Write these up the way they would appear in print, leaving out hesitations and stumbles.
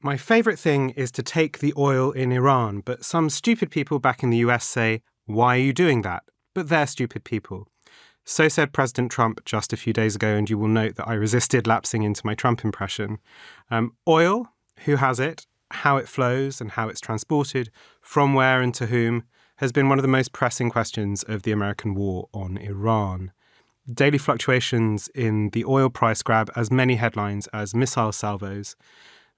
My favourite thing is to take the oil in Iran, but some stupid people back in the US say, why are you doing that? But they're stupid people. So said President Trump just a few days ago, and you will note that I resisted lapsing into my Trump impression. Oil, who has it, how it flows and how it's transported, from where and to whom, has been one of the most pressing questions of the American war on Iran. Daily fluctuations in the oil price grab as many headlines as missile salvos.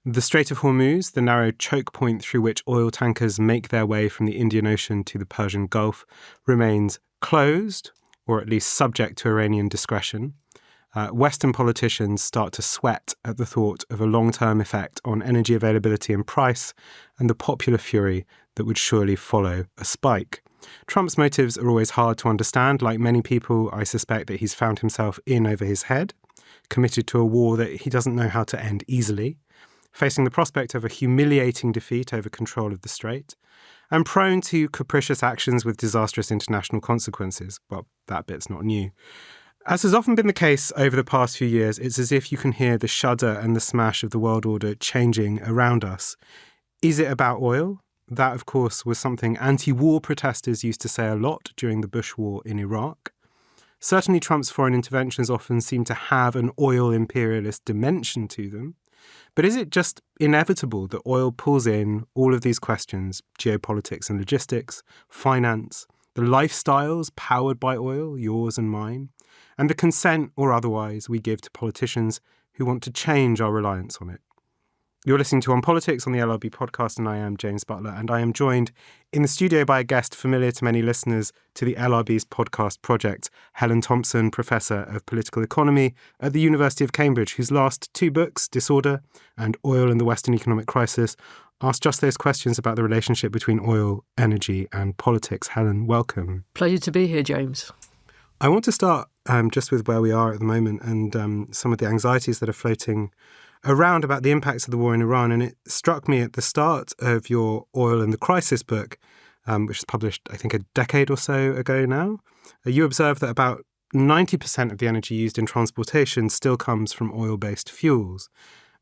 The Strait of Hormuz, the narrow choke point through which oil tankers make their way from the Indian Ocean to the Persian Gulf, remains closed, or at least subject to Iranian discretion. Western politicians start to sweat at the thought of a long-term effect on energy availability and price, and the popular fury that would surely follow a spike. Trump's motives are always hard to understand. Like many people, I suspect that he's found himself in over his head, committed to a war that he doesn't know how to end easily, facing the prospect of a humiliating defeat over control of the strait, and prone to capricious actions with disastrous international consequences. Well, that bit's not new. As has often been the case over the past few years, it's as if you can hear the shudder and the smash of the world order changing around us. Is it about oil? That, of course, was something anti-war protesters used to say a lot during the Bush war in Iraq. Certainly Trump's foreign interventions often seem to have an oil imperialist dimension to them. But is it just inevitable that oil pulls in all of these questions, geopolitics and logistics, finance, the lifestyles powered by oil, yours and mine, and the consent or otherwise we give to politicians who want to change our reliance on it? You're listening to On Politics on the LRB podcast, and I am James Butler, and I am joined in the studio by a guest familiar to many listeners to the LRB's podcast project, Helen Thompson, Professor of Political Economy at the University of Cambridge, whose last two books, Disorder and Oil in the Western Economic Crisis, ask just those questions about the relationship between oil, energy and politics. Helen, welcome. Pleasure to be here, James. I want to start just with where we are at the moment and some of the anxieties that are floating around about the impacts of the war in Iran. And it struck me at the start of your Oil in the Crisis book, which was published, I think, a decade or so ago now. You observed that about 90% of the energy used in transportation still comes from oil-based fuels.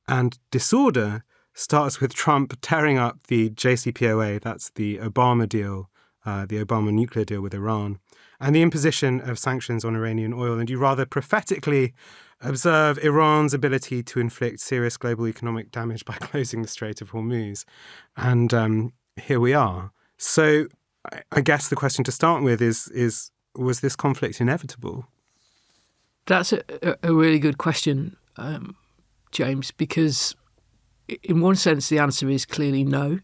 And Disorder starts with Trump tearing up the JCPOA, that's the Obama deal, the Obama nuclear deal with Iran, and the imposition of sanctions on Iranian oil. And you rather prophetically observe Iran's ability to inflict serious global economic damage by closing the Strait of Hormuz. And here we are. So I guess the question to start with is was this conflict inevitable? That's a really good question, James, because in one sense the answer is clearly no,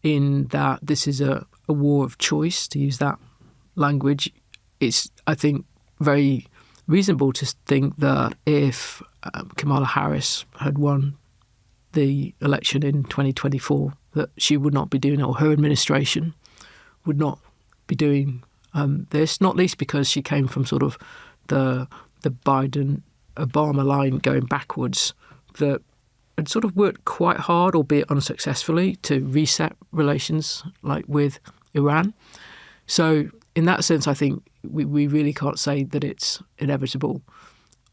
in that this is a war of choice, to use that language. It's, I think, very reasonable to think that if Kamala Harris had won the election in 2024, that she would not be doing it, or her administration would not be doing this, not least because she came from sort of the Biden-Obama line going backwards, that had sort of worked quite hard, albeit unsuccessfully, to reset relations like with Iran. So in that sense, I think we really can't say that it's inevitable.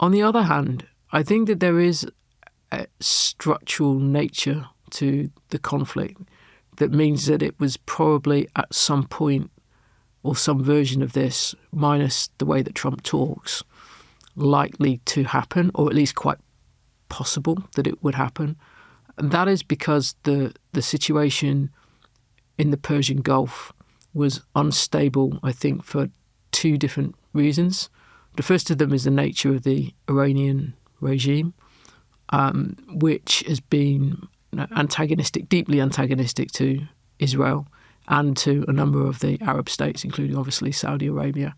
On the other hand, I think that there is a structural nature to the conflict that means that it was probably at some point, or some version of this, minus the way that Trump talks, likely to happen, or at least quite possible that it would happen. And that is because the situation in the Persian Gulf was unstable, I think, for two different reasons. The first of them is the nature of the Iranian regime, which has been antagonistic, deeply antagonistic to Israel and to a number of the Arab states, including obviously Saudi Arabia,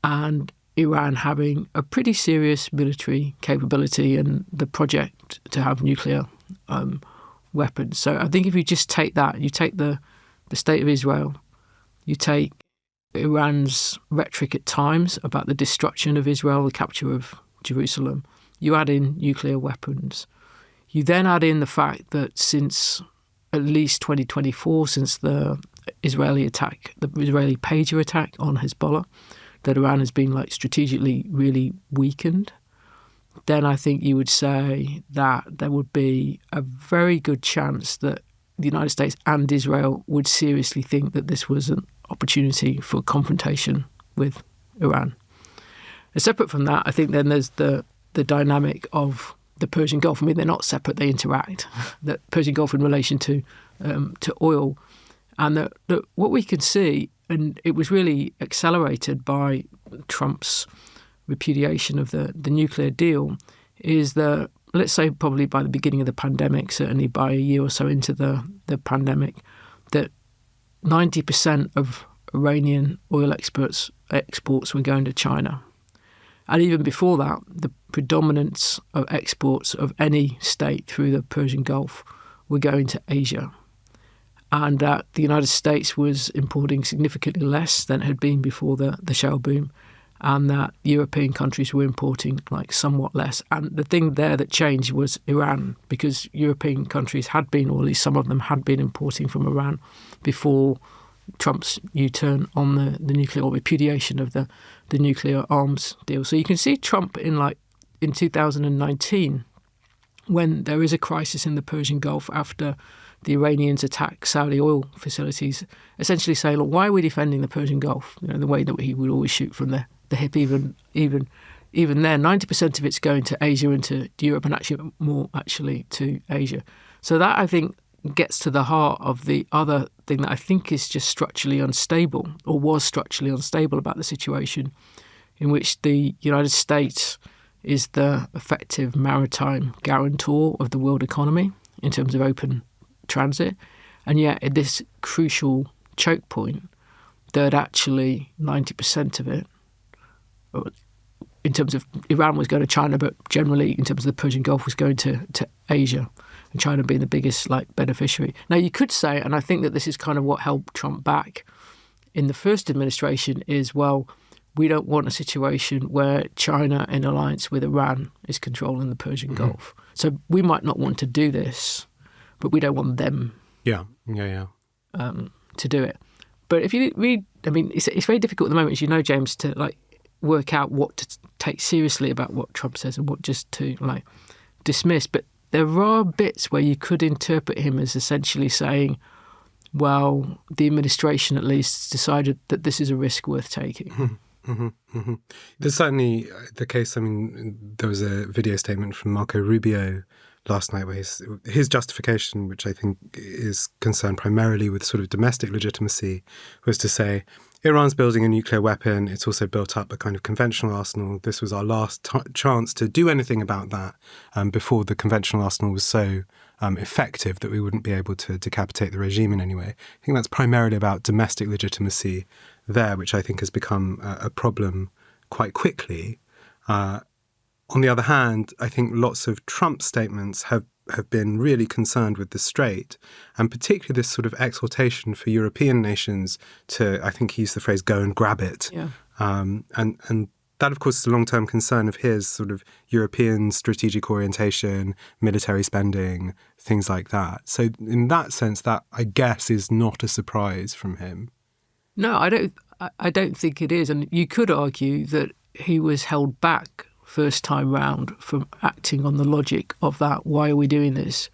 and Iran having a pretty serious military capability and the project to have nuclear weapons. So I think if you just take that, you take the state of Israel, you take Iran's rhetoric at times about the destruction of Israel, the capture of Jerusalem, you add in nuclear weapons. You then add in the fact that since at least 2024, since the Israeli attack, the Israeli pager attack on Hezbollah, that Iran has been strategically really weakened, then I think you would say that there would be a very good chance that the United States and Israel would seriously think that this was an opportunity for confrontation with Iran. And separate from that, I think then there's the dynamic of the Persian Gulf. I mean, they're not separate; they interact. The Persian Gulf in relation to oil, and what we can see, and it was really accelerated by Trump's repudiation of the nuclear deal, is that, let's say probably by the beginning of the pandemic, certainly by a year or so into the pandemic, that 90% of Iranian oil exports were going to China. And even before that, the predominance of exports of any state through the Persian Gulf were going to Asia. And that the United States was importing significantly less than it had been before the shale boom, and that European countries were importing somewhat less. And the thing there that changed was Iran, because European countries had been, or at least some of them had been, importing from Iran before Trump's U-turn on the nuclear, or repudiation of the nuclear arms deal. So you can see Trump in 2019, when there is a crisis in the Persian Gulf after the Iranians attack Saudi oil facilities, essentially saying, look, why are we defending the Persian Gulf? The way that he would always shoot from the hip, even there, 90% of it's going to Asia and to Europe, and actually more to Asia. So that, I think, gets to the heart of the other thing that I think is just structurally unstable, or was structurally unstable about the situation, in which the United States is the effective maritime guarantor of the world economy in terms of open transit, and yet at this crucial choke point, that actually 90% of it, in terms of Iran, was going to China, but generally in terms of the Persian Gulf was going to Asia, and China being the biggest beneficiary. Now you could say, and I think that this is kind of what held Trump back in the first administration, is, well, we don't want a situation where China, in alliance with Iran, is controlling the Persian Gulf. So we might not want to do this, but we don't want them to do it. But if you read, I mean, it's very difficult at the moment, as you know, James, to work out what to take seriously about what Trump says and what just to dismiss. But there are bits where you could interpret him as essentially saying, well, the administration at least decided that this is a risk worth taking. There's certainly the case. I mean, there was a video statement from Marco Rubio last night where his justification, which I think is concerned primarily with sort of domestic legitimacy, was to say, Iran's building a nuclear weapon. It's also built up a kind of conventional arsenal. This was our last chance to do anything about that before the conventional arsenal was so effective that we wouldn't be able to decapitate the regime in any way. I think that's primarily about domestic legitimacy there, which I think has become a problem quite quickly. On the other hand, I think lots of Trump's statements have been really concerned with the Strait, and particularly this sort of exhortation for European nations to, I think he used the phrase, go and grab it. Yeah. And that, of course, is a long-term concern of his, sort of European strategic orientation, military spending, things like that. So in that sense, that, I guess, is not a surprise from him. No, I don't think it is. And you could argue that he was held back first time round from acting on the logic of that. Why are we doing this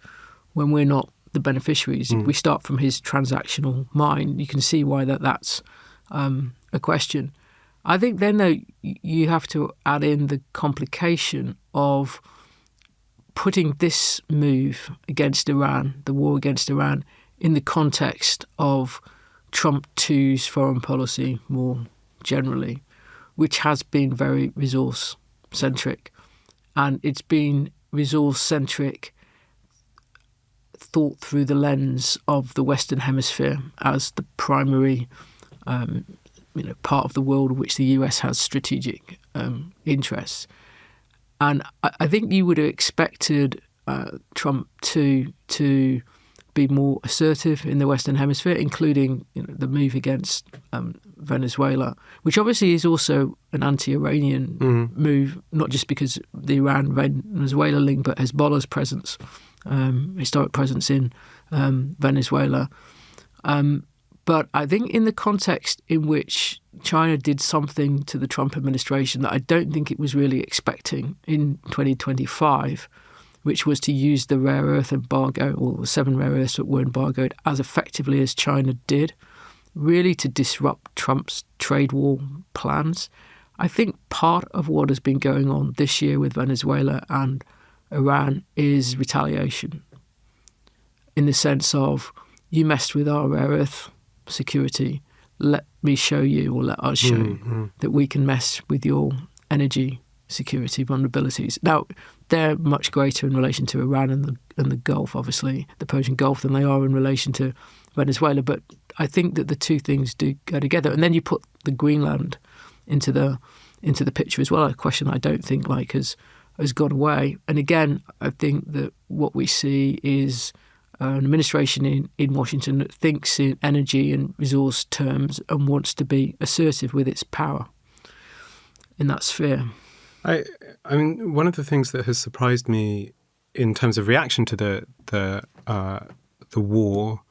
when we're not the beneficiaries? If we start from his transactional mind, you can see why that's a question. I think then, though, you have to add in the complication of putting this move against Iran, the war against Iran, in the context of Trump 2's foreign policy more generally, which has been very resource-centric. And it's been resource-centric thought through the lens of the Western Hemisphere as the primary part of the world in which the US has strategic interests. And I think you would have expected Trump to be more assertive in the Western Hemisphere, including the move against Venezuela, which obviously is also an anti-Iranian move, not just because of the Iran-Venezuela link, but Hezbollah's historic presence in Venezuela. But But I think in the context in which China did something to the Trump administration that I don't think it was really expecting in 2025, which was to use the rare earth embargo, or the 7 rare earths that were embargoed, as effectively as China did, really to disrupt Trump's trade war plans. I think part of what has been going on this year with Venezuela and Iran is retaliation, in the sense of, you messed with our rare earth security, let me show you, or let us show you, that we can mess with your energy security vulnerabilities. Now, they're much greater in relation to Iran and the Gulf, obviously, the Persian Gulf, than they are in relation to Venezuela. But I think that the two things do go together. And then you put the Greenland into the picture as well, a question I don't think has gone away. And again, I think that what we see is an administration in Washington that thinks in energy and resource terms and wants to be assertive with its power in that sphere. I mean, one of the things that has surprised me in terms of reaction to the war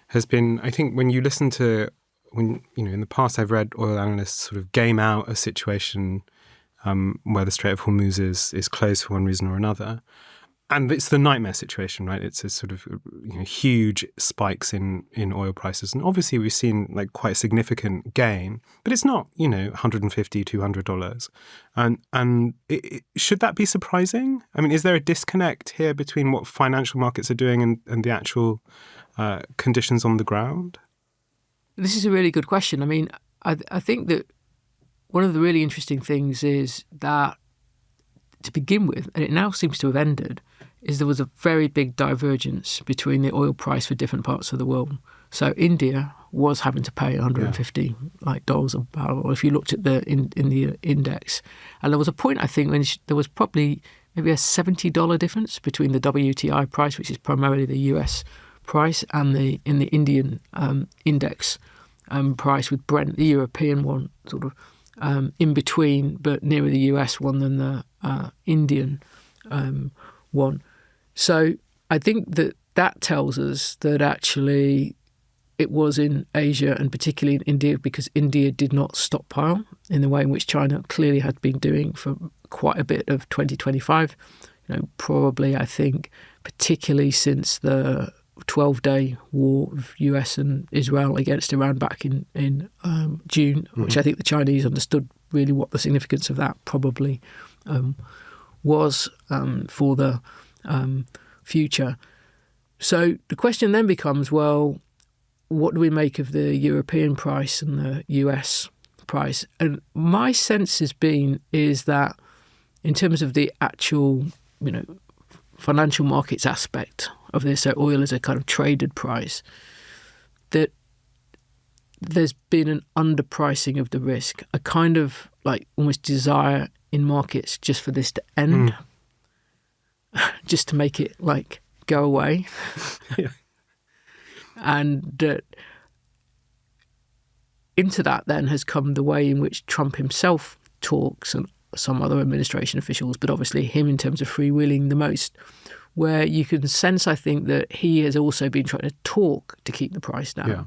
has been, I think, when you listen to, in the past I've read oil analysts sort of game out a situation where the Strait of Hormuz is closed for one reason or another. And it's the nightmare situation, right? It's a sort of huge spikes in oil prices. And obviously we've seen like quite a significant gain, but it's not, $150, $200. And should that be surprising? I mean, is there a disconnect here between what financial markets are doing and the actual conditions on the ground? This is a really good question. I mean, I think that one of the really interesting things is that, to begin with, and it now seems to have ended, is there was a very big divergence between the oil price for different parts of the world. So India was having to pay $150 dollars a barrel, or if you looked at the index. And there was a point, I think, when there was probably maybe a $70 difference between the WTI price, which is primarily the US price, and the Indian index price, with Brent, the European one, sort of in between, but nearer the US one than the Indian one. So I think that tells us that actually it was in Asia, and particularly in India, because India did not stockpile in the way in which China clearly had been doing for quite a bit of 2025. Probably, I think, particularly since the 12-day war of US and Israel against Iran back in June, which I think the Chinese understood really what the significance of that probably was for the future. So the question then becomes, well, what do we make of the European price and the US price? And my sense is that in terms of the actual, financial markets aspect of this, so oil as a kind of traded price, that there's been an underpricing of the risk, a kind of like almost desire in markets just for this to end, just to make it go away. Yeah. And into that then has come the way in which Trump himself talks, and some other administration officials, but obviously him in terms of freewheeling the most, where you can sense, I think, that he has also been trying to talk to keep the price down. Yeah.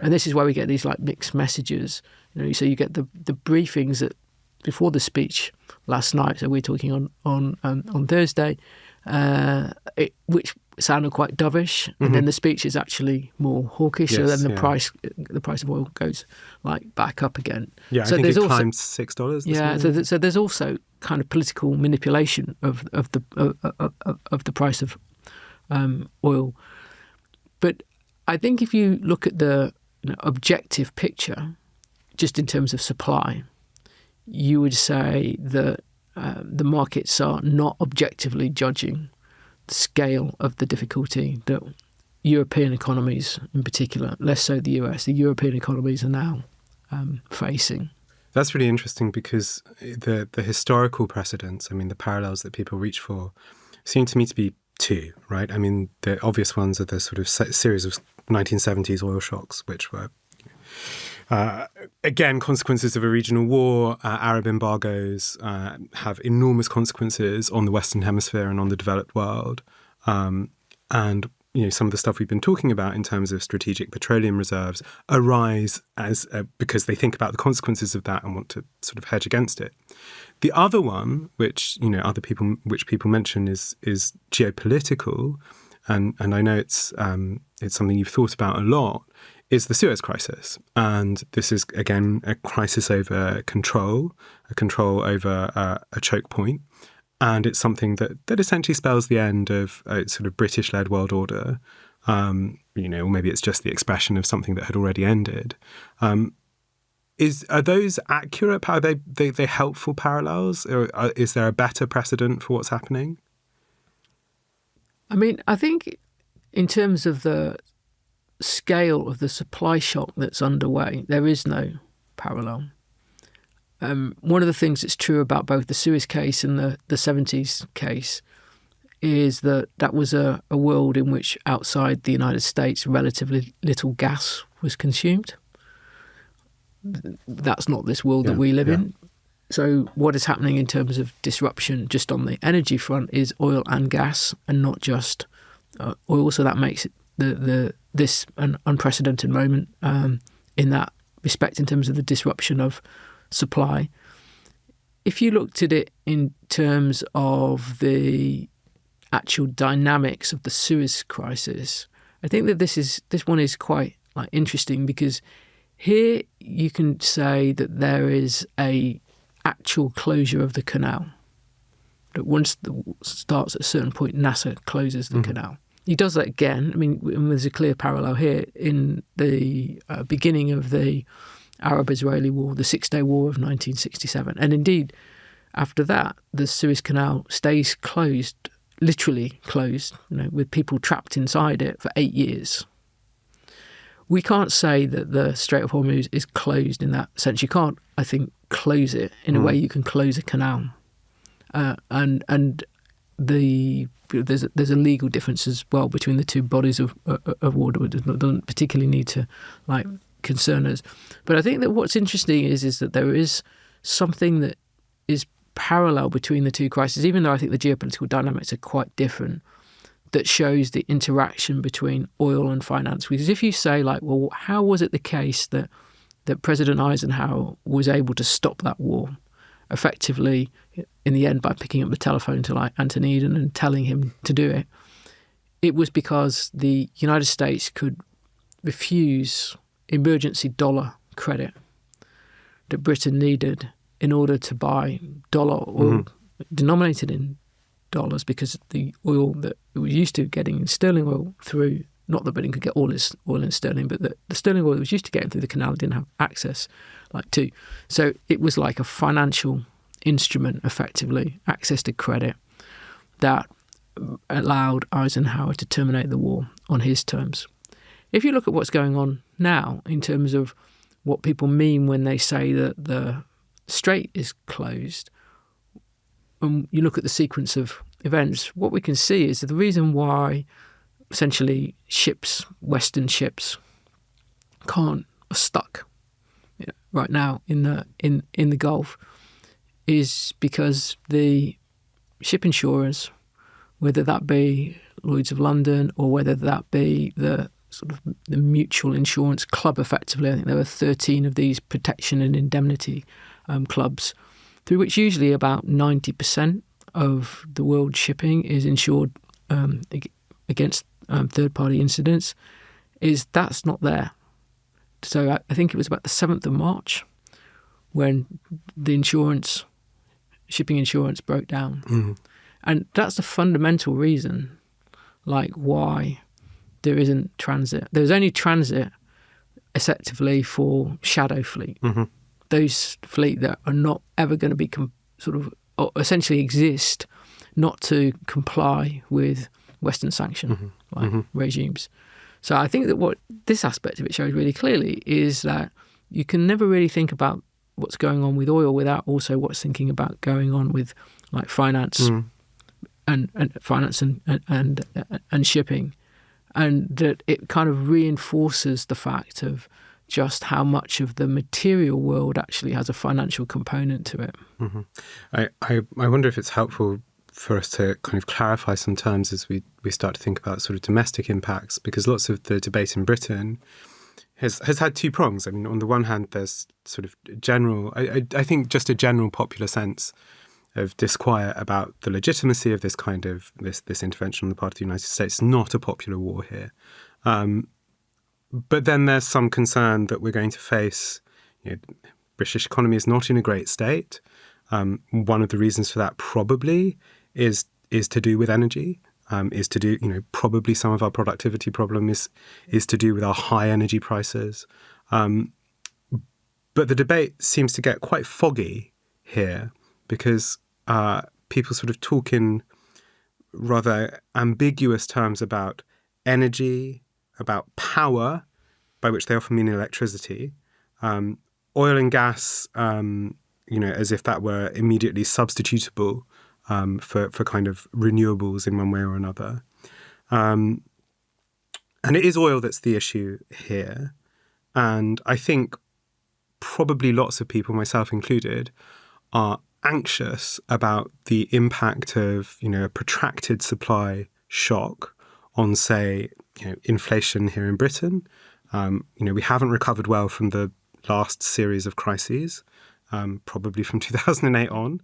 And this is where we get these mixed messages. So you get the briefings that before the speech last night. So we're talking on Thursday, which sounded quite dovish, and then the speech is actually more hawkish. Yes, so then the price of oil goes back up again. Yeah, so I think it climbed $6. Yeah, so there's also kind of political manipulation of the price of oil. But I think if you look at the objective picture, just in terms of supply, you would say that the markets are not objectively judging the scale of the difficulty that European economies, in particular, less so the US, the European economies are now facing. That's really interesting, because the historical precedents, the parallels that people reach for, seem to me to be two, right? The obvious ones are the sort of series of 1970s oil shocks, which were, again, consequences of a regional war. Arab embargoes have enormous consequences on the Western Hemisphere and on the developed world. And some of the stuff we've been talking about in terms of strategic petroleum reserves arise as because they think about the consequences of that and want to sort of hedge against it. The other one, which people mention, is geopolitical, and I know it's something you've thought about a lot, is the Suez crisis. And this is, again, a crisis over control, a control over a choke point. And it's something that essentially spells the end of a sort of British-led world order, or maybe it's just the expression of something that had already ended. Are those accurate? Are they helpful parallels? Or is there a better precedent for what's happening? I mean, I think in terms of the scale of the supply shock that's underway, there is no parallel. One of the things that's true about both the Suez case and the 70s case is that was a world in which outside the United States relatively little gas was consumed. That's not this world that we live in. So what is happening in terms of disruption just on the energy front is oil and gas, and not just oil. So that makes it this an unprecedented moment in that respect in terms of the disruption of supply. If you looked at it in terms of the actual dynamics of the Suez crisis, I think that this one is quite interesting, because here you can say that there is a actual closure of the canal. That once it starts at a certain point, NASA closes the canal. He does that again. I mean, there's a clear parallel here in the beginning of the Arab-Israeli War, the Six-Day War of 1967. And indeed, after that, the Suez Canal stays closed, literally closed, with people trapped inside it for 8 years. We can't say that the Strait of Hormuz is closed in that sense. You can't, I think, close it in a way you can close a canal. There's a legal difference as well between the two bodies of water, which doesn't particularly need to concern us. But I think that what's interesting is that there is something that is parallel between the two crises, even though I think the geopolitical dynamics are quite different, that shows the interaction between oil and finance. Because if you say, well, how was it the case that President Eisenhower was able to stop that war effectively in the end by picking up the telephone to Anthony Eden and telling him to do it? It was because the United States could refuse emergency dollar credit that Britain needed in order to buy dollar oil denominated in dollars, because the oil that it was used to getting in sterling oil through, not that Britain could get all its oil in sterling, but the sterling oil that was used to getting through the canal didn't have access to. So it was like a financial instrument, effectively, access to credit that allowed Eisenhower to terminate the war on his terms. If you look at what's going on now in terms of what people mean when they say that the strait is closed, and you look at the sequence of events, what we can see is that the reason why essentially Western ships are stuck right now in the Gulf is because the ship insurers, whether that be Lloyd's of London or whether that be the mutual insurance club, effectively, I think there were 13 of these protection and indemnity clubs, through which usually about 90% of the world shipping is insured against third-party incidents, that's not there. So I think it was about the 7th of March when the shipping insurance broke down. And that's the fundamental reason, why there isn't transit. There's only transit effectively for shadow fleet. Those fleet that are not ever going to be essentially exist not to comply with Western sanction regimes. So I think that what this aspect of it shows really clearly is that you can never really think about what's going on with oil without also what's thinking about going on with finance and finance and shipping, and that it kind of reinforces the fact of just how much of the material world actually has a financial component to it. I wonder if it's helpful for us to kind of clarify some terms as we start to think about sort of domestic impacts, because lots of the debate in Britain has had two prongs. I mean, on the one hand, there's sort of general, I think just a general popular sense of disquiet about the legitimacy of this kind of this intervention on the part of the United States. Not a popular war here. But then there's some concern that we're going to face, British economy is not in a great state. One of the reasons for that probably is to do with energy, is to do, probably some of our productivity problem is to do with our high energy prices. But the debate seems to get quite foggy here because people sort of talk in rather ambiguous terms about energy, about power, by which they often mean electricity, oil and gas, as if that were immediately substitutable for kind of renewables in one way or another. And it is oil that's the issue here. And I think probably lots of people, myself included, are anxious about the impact of, a protracted supply shock on, say, inflation here in Britain. We haven't recovered well from the last series of crises, probably from 2008 on.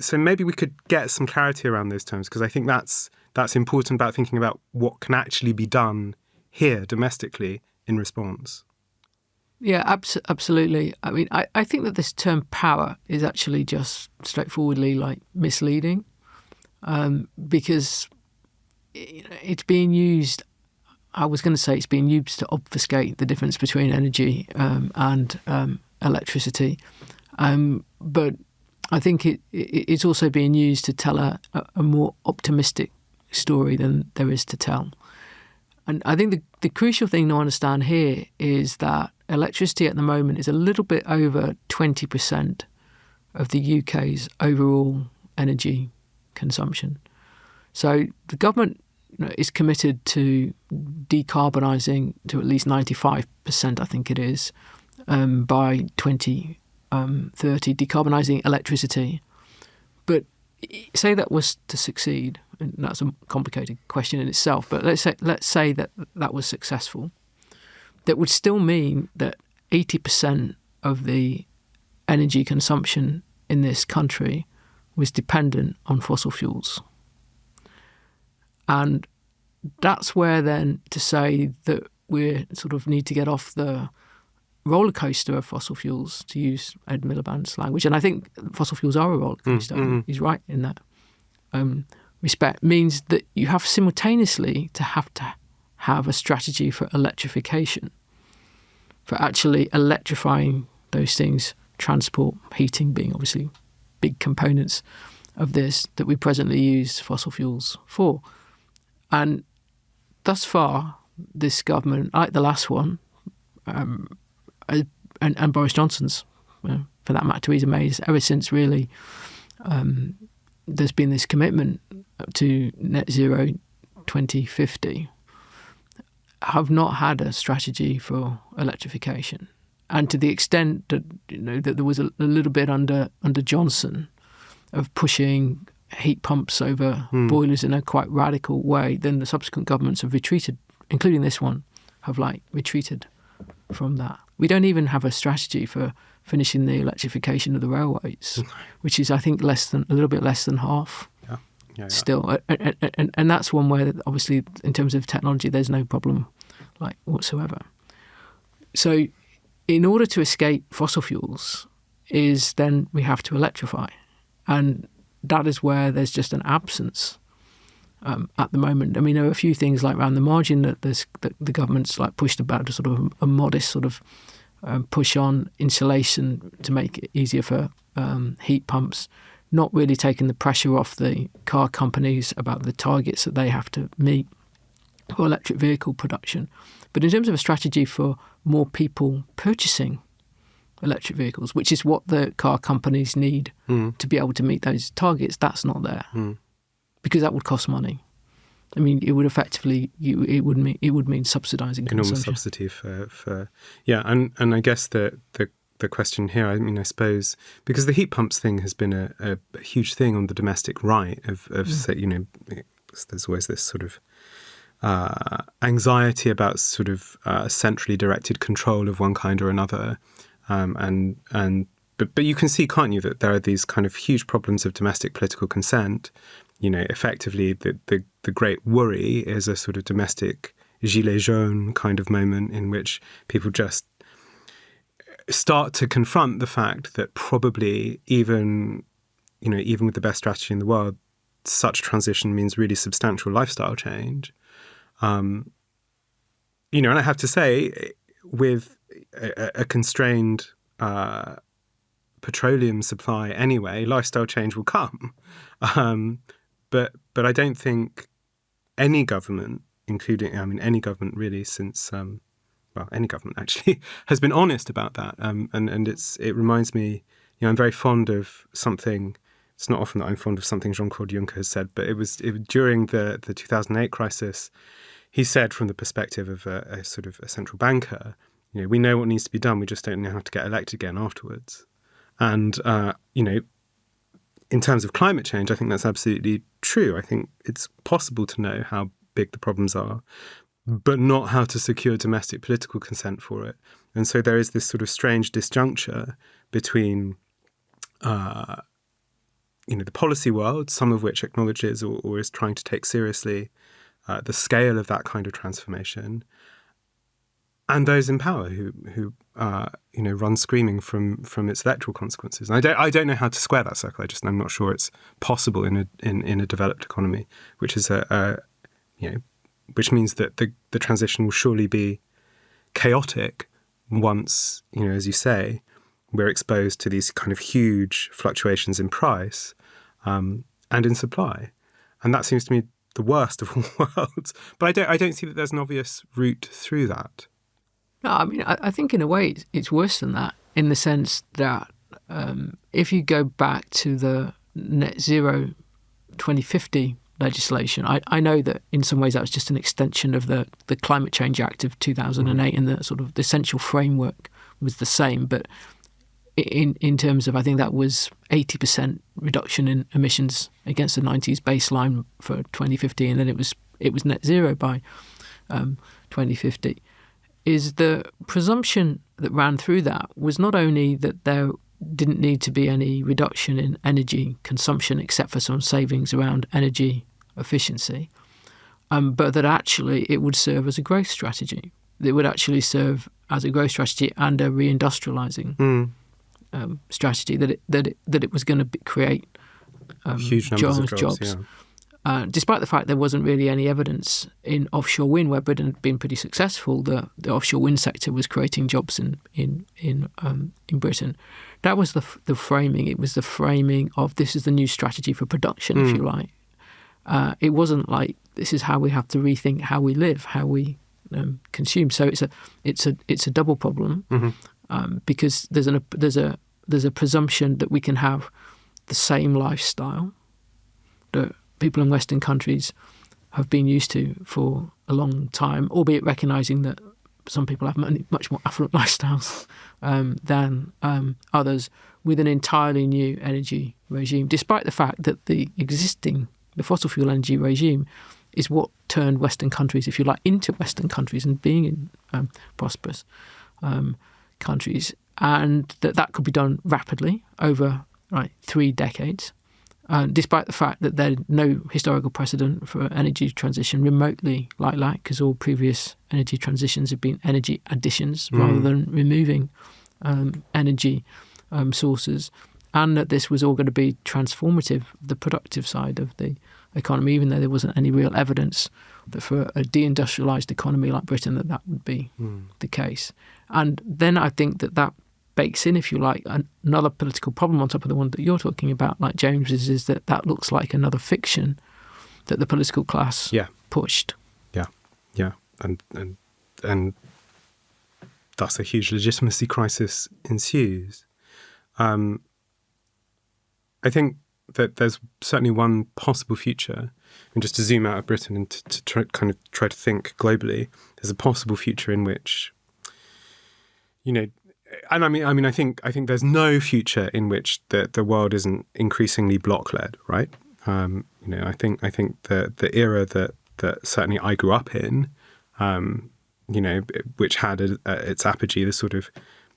So maybe we could get some clarity around those terms, because I think that's important about thinking about what can actually be done here domestically in response. Yeah, absolutely. I mean, I think that this term power is actually just straightforwardly misleading, because it's being used. I was going to say it's being used to obfuscate the difference between energy and electricity, but I think it's also being used to tell a more optimistic story than there is to tell. And I think the crucial thing to understand here is that electricity at the moment is a little bit over 20% of the UK's overall energy consumption. So the government is committed to decarbonising to at least 95%, I think it is, by 2030, decarbonising electricity. But say that was to succeed, and that's a complicated question in itself, but let's say that was successful. That would still mean that 80% of the energy consumption in this country was dependent on fossil fuels. And that's where then to say that we sort of need to get off the roller coaster of fossil fuels, to use Ed Miliband's language, and I think fossil fuels are a roller coaster, he's right in that respect, means that you have simultaneously to have a strategy for electrification, for actually electrifying those things, transport, heating being obviously big components of this that we presently use fossil fuels for. And thus far, this government, like the last one, and Boris Johnson's, for that matter, Theresa May's, ever since really there's been this commitment to net zero 2050, have not had a strategy for electrification. And to the extent that that there was a little bit under Johnson of pushing heat pumps over boilers in a quite radical way, then the subsequent governments have retreated, including this one, have retreated from that. We don't even have a strategy for finishing the electrification of the railways, which is, I think, a little bit less than half. Yeah. Still, and that's one where obviously in terms of technology, there's no problem whatsoever. So, in order to escape fossil fuels, then we have to electrify, and that is where there's just an absence at the moment. I mean, there are a few things around the margin that the government's pushed about, a sort of a modest sort of push on insulation to make it easier for heat pumps, not really taking the pressure off the car companies about the targets that they have to meet for electric vehicle production. But in terms of a strategy for more people purchasing electric vehicles, which is what the car companies need to be able to meet those targets, that's not there, because that would cost money. I mean, it would effectively it would mean subsidising consumption. Enormous subsidy for and I guess the the question here. I mean, I suppose because the heat pumps thing has been a huge thing on the domestic right of say, there's always this sort of anxiety about sort of centrally directed control of one kind or another, but you can see, can't you, that there are these kind of huge problems of domestic political consent. Effectively, the great worry is a sort of domestic gilet jaune kind of moment in which people just start to confront the fact that probably even with the best strategy in the world, such transition means really substantial lifestyle change. And I have to say, with a constrained petroleum supply anyway, lifestyle change will come. But I don't think any government, any government really since, any government actually, has been honest about that. And it reminds me, I'm very fond of something. It's not often that I'm fond of something Jean-Claude Juncker has said, but it was during the 2008 crisis. He said, from the perspective of a sort of a central banker, we know what needs to be done. We just don't know how to get elected again afterwards. And, in terms of climate change, I think that's absolutely true. I think it's possible to know how big the problems are, but not how to secure domestic political consent for it. And so there is this sort of strange disjuncture between, the policy world, some of which acknowledges or is trying to take seriously the scale of that kind of transformation, and those in power who run screaming from its electoral consequences. And I don't know how to square that circle. I'm not sure it's possible in a developed economy, which is which means that the transition will surely be chaotic once, as you say, we're exposed to these kind of huge fluctuations in price and in supply. And that seems to me the worst of all worlds. But I don't see that there's an obvious route through that. No, I mean, I think in a way it's worse than that, in the sense that if you go back to the net zero 2050 legislation, I know that in some ways that was just an extension of the Climate Change Act of 2008, and the sort of the essential framework was the same. But in terms of, I think that was 80% reduction in emissions against the 90s baseline for 2050, and then it was net zero by 2050. Is the presumption that ran through that was not only that there didn't need to be any reduction in energy consumption except for some savings around energy efficiency, but that actually it would serve as a growth strategy. It would actually serve as a growth strategy and a reindustrializing strategy, that it was going to create huge numbers of jobs. Yeah. Despite the fact there wasn't really any evidence in offshore wind, where Britain had been pretty successful, the offshore wind sector was creating jobs in Britain. That was the framing. It was the framing of, this is the new strategy for production, if you like. It wasn't like, this is how we have to rethink how we live, how we consume. So it's a double problem, because there's a presumption that we can have the same lifestyle that people in Western countries have been used to for a long time, albeit recognising that some people have much more affluent lifestyles than others, with an entirely new energy regime, despite the fact that the fossil fuel energy regime is what turned Western countries, if you like, into Western countries and being in prosperous countries, and that could be done rapidly over 3 decades. Despite the fact that there's no historical precedent for energy transition remotely like that, because all previous energy transitions have been energy additions rather than removing energy sources, and that this was all going to be transformative, the productive side of the economy, even though there wasn't any real evidence that for a deindustrialised economy like Britain that would be the case. And then I think that bakes in, if you like, another political problem on top of the one that you're talking about, like James's, is that looks like another fiction that the political class pushed. Yeah. And thus a huge legitimacy crisis ensues. I think that there's certainly one possible future, and just to zoom out of Britain and to try to think globally, there's a possible future in which, and I think there's no future in which the world isn't increasingly bloc-led, right? I think the era that certainly I grew up in, which had its apogee, the sort of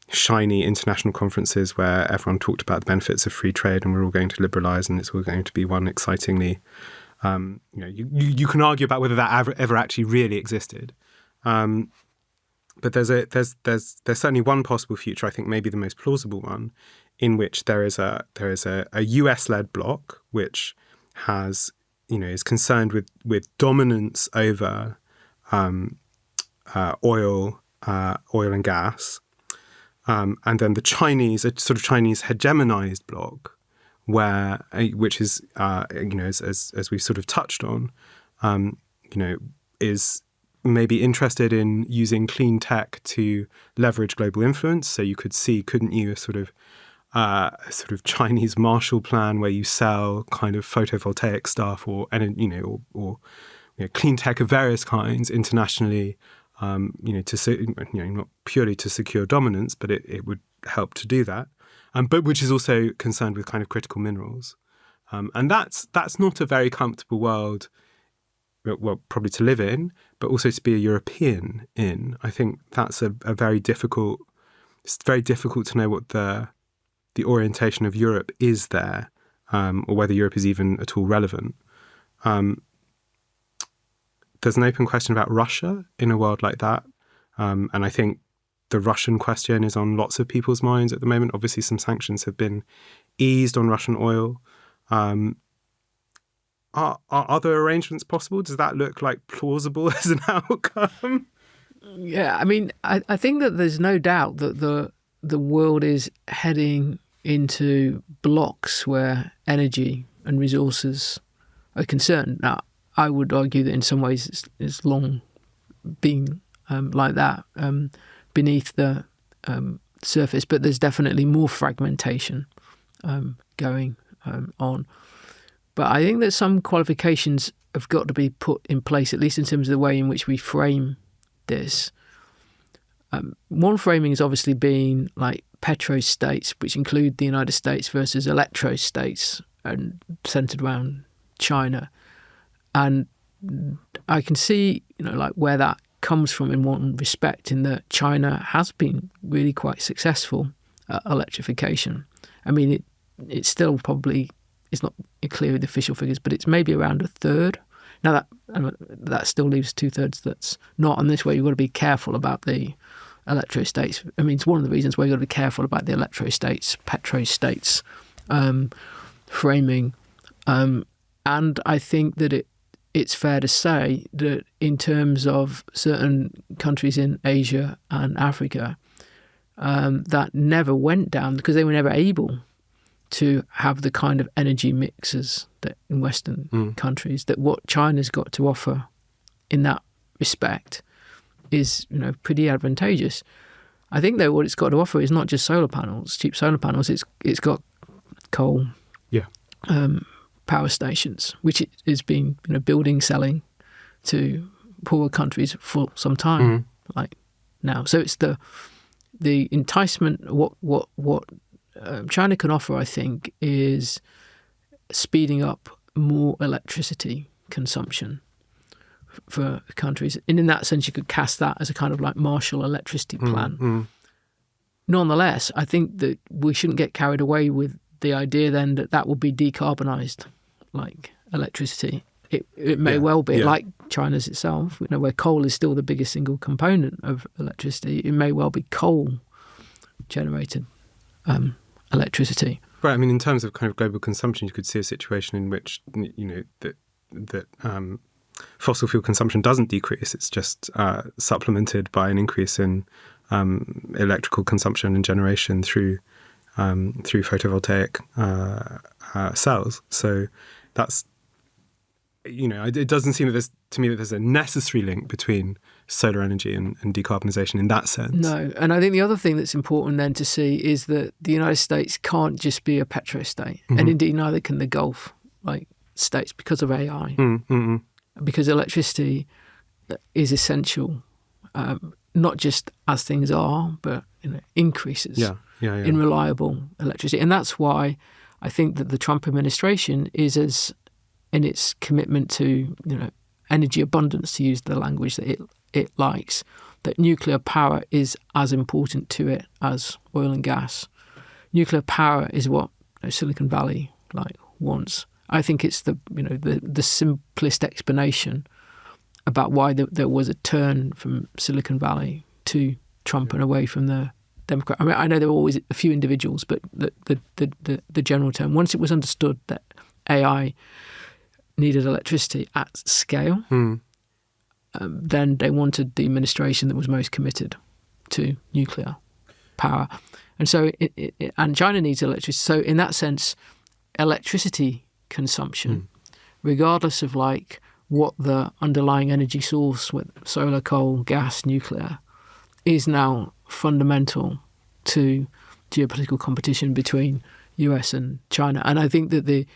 shiny international conferences where everyone talked about the benefits of free trade and we're all going to liberalise and it's all going to be one excitingly. You can argue about whether that ever actually really existed. But there's certainly one possible future, I think maybe the most plausible one, in which there is a US-led bloc which has, is concerned with dominance over oil and gas, and then the Chinese, a sort of Chinese hegemonized bloc, which is as we sort of touched on, is maybe interested in using clean tech to leverage global influence. So you could see, couldn't you, a sort of Chinese Marshall Plan where you sell kind of photovoltaic stuff or clean tech of various kinds internationally, not purely to secure dominance, but it would help to do that. But which is also concerned with kind of critical minerals, and that's not a very comfortable world. Well, probably to live in, but also to be a European in. I think that's a very difficult. It's very difficult to know what the orientation of Europe is there, or whether Europe is even at all relevant. There's an open question about Russia in a world like that, and I think the Russian question is on lots of people's minds at the moment. Obviously, some sanctions have been eased on Russian oil. Are other arrangements possible? Does that look like plausible as an outcome? Yeah, I mean, I think that there's no doubt that the world is heading into blocks where energy and resources are concerned. Now, I would argue that in some ways it's long been like that beneath the surface, but there's definitely more fragmentation going on. But I think that some qualifications have got to be put in place, at least in terms of the way in which we frame this. One framing has obviously been like petro-states, which include the United States, versus electro-states, and centred around China. And I can see, like where that comes from in one respect, in that China has been really quite successful at electrification. I mean, it's still probably, it's not clear with the official figures, but it's maybe around a third. Now that still leaves 2/3 that's not. And this way, you've got to be careful about the electro-states. I mean, it's one of the reasons why you've got to be careful about the electro-states, petro-states framing. And I think that it's fair to say that in terms of certain countries in Asia and Africa, that never went down because they were never able to have the kind of energy mixes that in Western countries, that what China's got to offer in that respect is, pretty advantageous. I think though what it's got to offer is not just solar panels, cheap solar panels. It's got coal, power stations, which it has been building, selling to poorer countries for some time, like now. So it's the enticement. What China can offer, I think, is speeding up more electricity consumption for countries. And in that sense, you could cast that as a kind of like Marshall electricity plan. Nonetheless, I think that we shouldn't get carried away with the idea then that will be decarbonised, like electricity. It may well be, like China's itself, where coal is still the biggest single component of electricity. It may well be coal-generated electricity. Right. I mean, in terms of kind of global consumption, you could see a situation in which that fossil fuel consumption doesn't decrease; it's just supplemented by an increase in electrical consumption and generation through photovoltaic cells. So that's it doesn't seem that there's a necessary link between solar energy and decarbonisation in that sense. No, and I think the other thing that's important then to see is that the United States can't just be a petro-state, and indeed neither can the Gulf states because of AI, because electricity is essential not just as things are, but increases in reliable electricity. And that's why I think that the Trump administration is as in its commitment to energy abundance, to use the language that it likes, that nuclear power is as important to it as oil and gas. Nuclear power is what Silicon Valley wants. I think it's the simplest explanation about why there was a turn from Silicon Valley to Trump and away from the Democrat. I mean, I know there were always a few individuals, but the general term. Once it was understood that AI needed electricity at scale, then they wanted the administration that was most committed to nuclear power. And so, and China needs electricity. So in that sense, electricity consumption, regardless of what the underlying energy source, with solar, coal, gas, nuclear, is now fundamental to geopolitical competition between US and China. And I think that the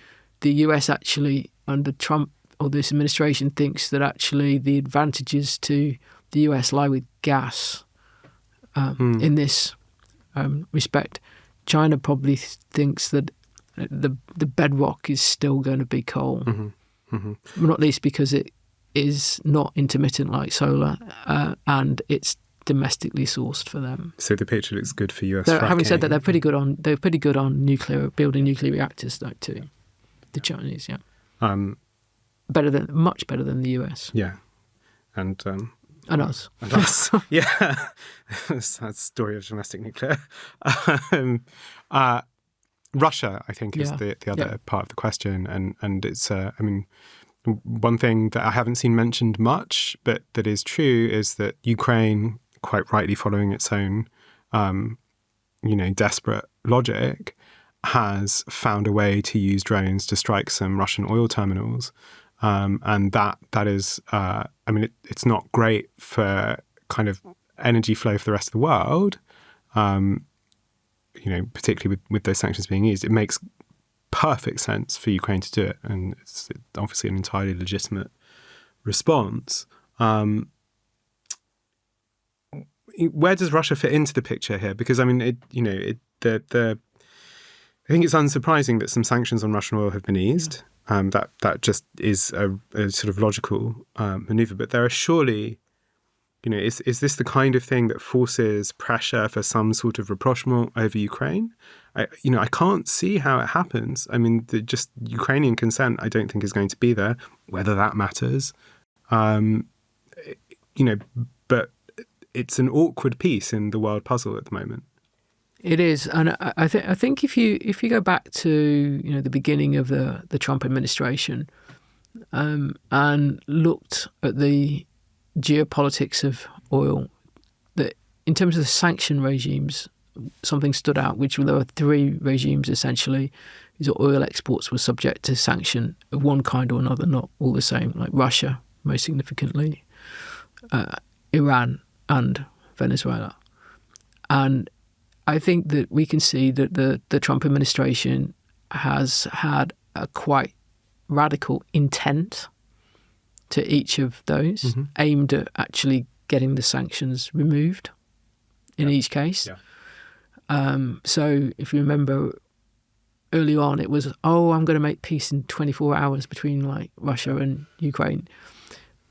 US actually, under Trump or this administration, thinks that actually the advantages to the US lie with gas in this respect. China probably thinks that the bedrock is still going to be coal, not least because it is not intermittent like solar, and it's domestically sourced for them. So the picture looks good for US fracking. Having said that, they're pretty good on nuclear, building nuclear reactors too. The Chinese, much better than the US. Yeah, and us. And us. Yeah, that's a story of domestic nuclear. Russia, I think, is the other part of the question, and it's one thing that I haven't seen mentioned much, but that is true, is that Ukraine, quite rightly following its own, desperate logic, has found a way to use drones to strike some Russian oil terminals, and that is, it's not great for kind of energy flow for the rest of the world. Particularly with those sanctions being eased, it makes perfect sense for Ukraine to do it, and it's obviously an entirely legitimate response. Where does Russia fit into the picture here? Because I think it's unsurprising that some sanctions on Russian oil have been eased. That just is a sort of logical maneuver. But there are surely, is this the kind of thing that forces pressure for some sort of rapprochement over Ukraine? I can't see how it happens. I mean, just Ukrainian consent, I don't think is going to be there, whether that matters. But it's an awkward piece in the world puzzle at the moment. It is, and I think if you go back to the beginning of the Trump administration, and looked at the geopolitics of oil, that in terms of the sanction regimes, something stood out, which there were three regimes essentially. Is that oil exports were subject to sanction of one kind or another, not all the same, like Russia most significantly, Iran and Venezuela. And I think that we can see that the Trump administration has had a quite radical intent to each of those, aimed at actually getting the sanctions removed in each case. Yeah. So if you remember early on, it was, I'm going to make peace in 24 hours between Russia and Ukraine.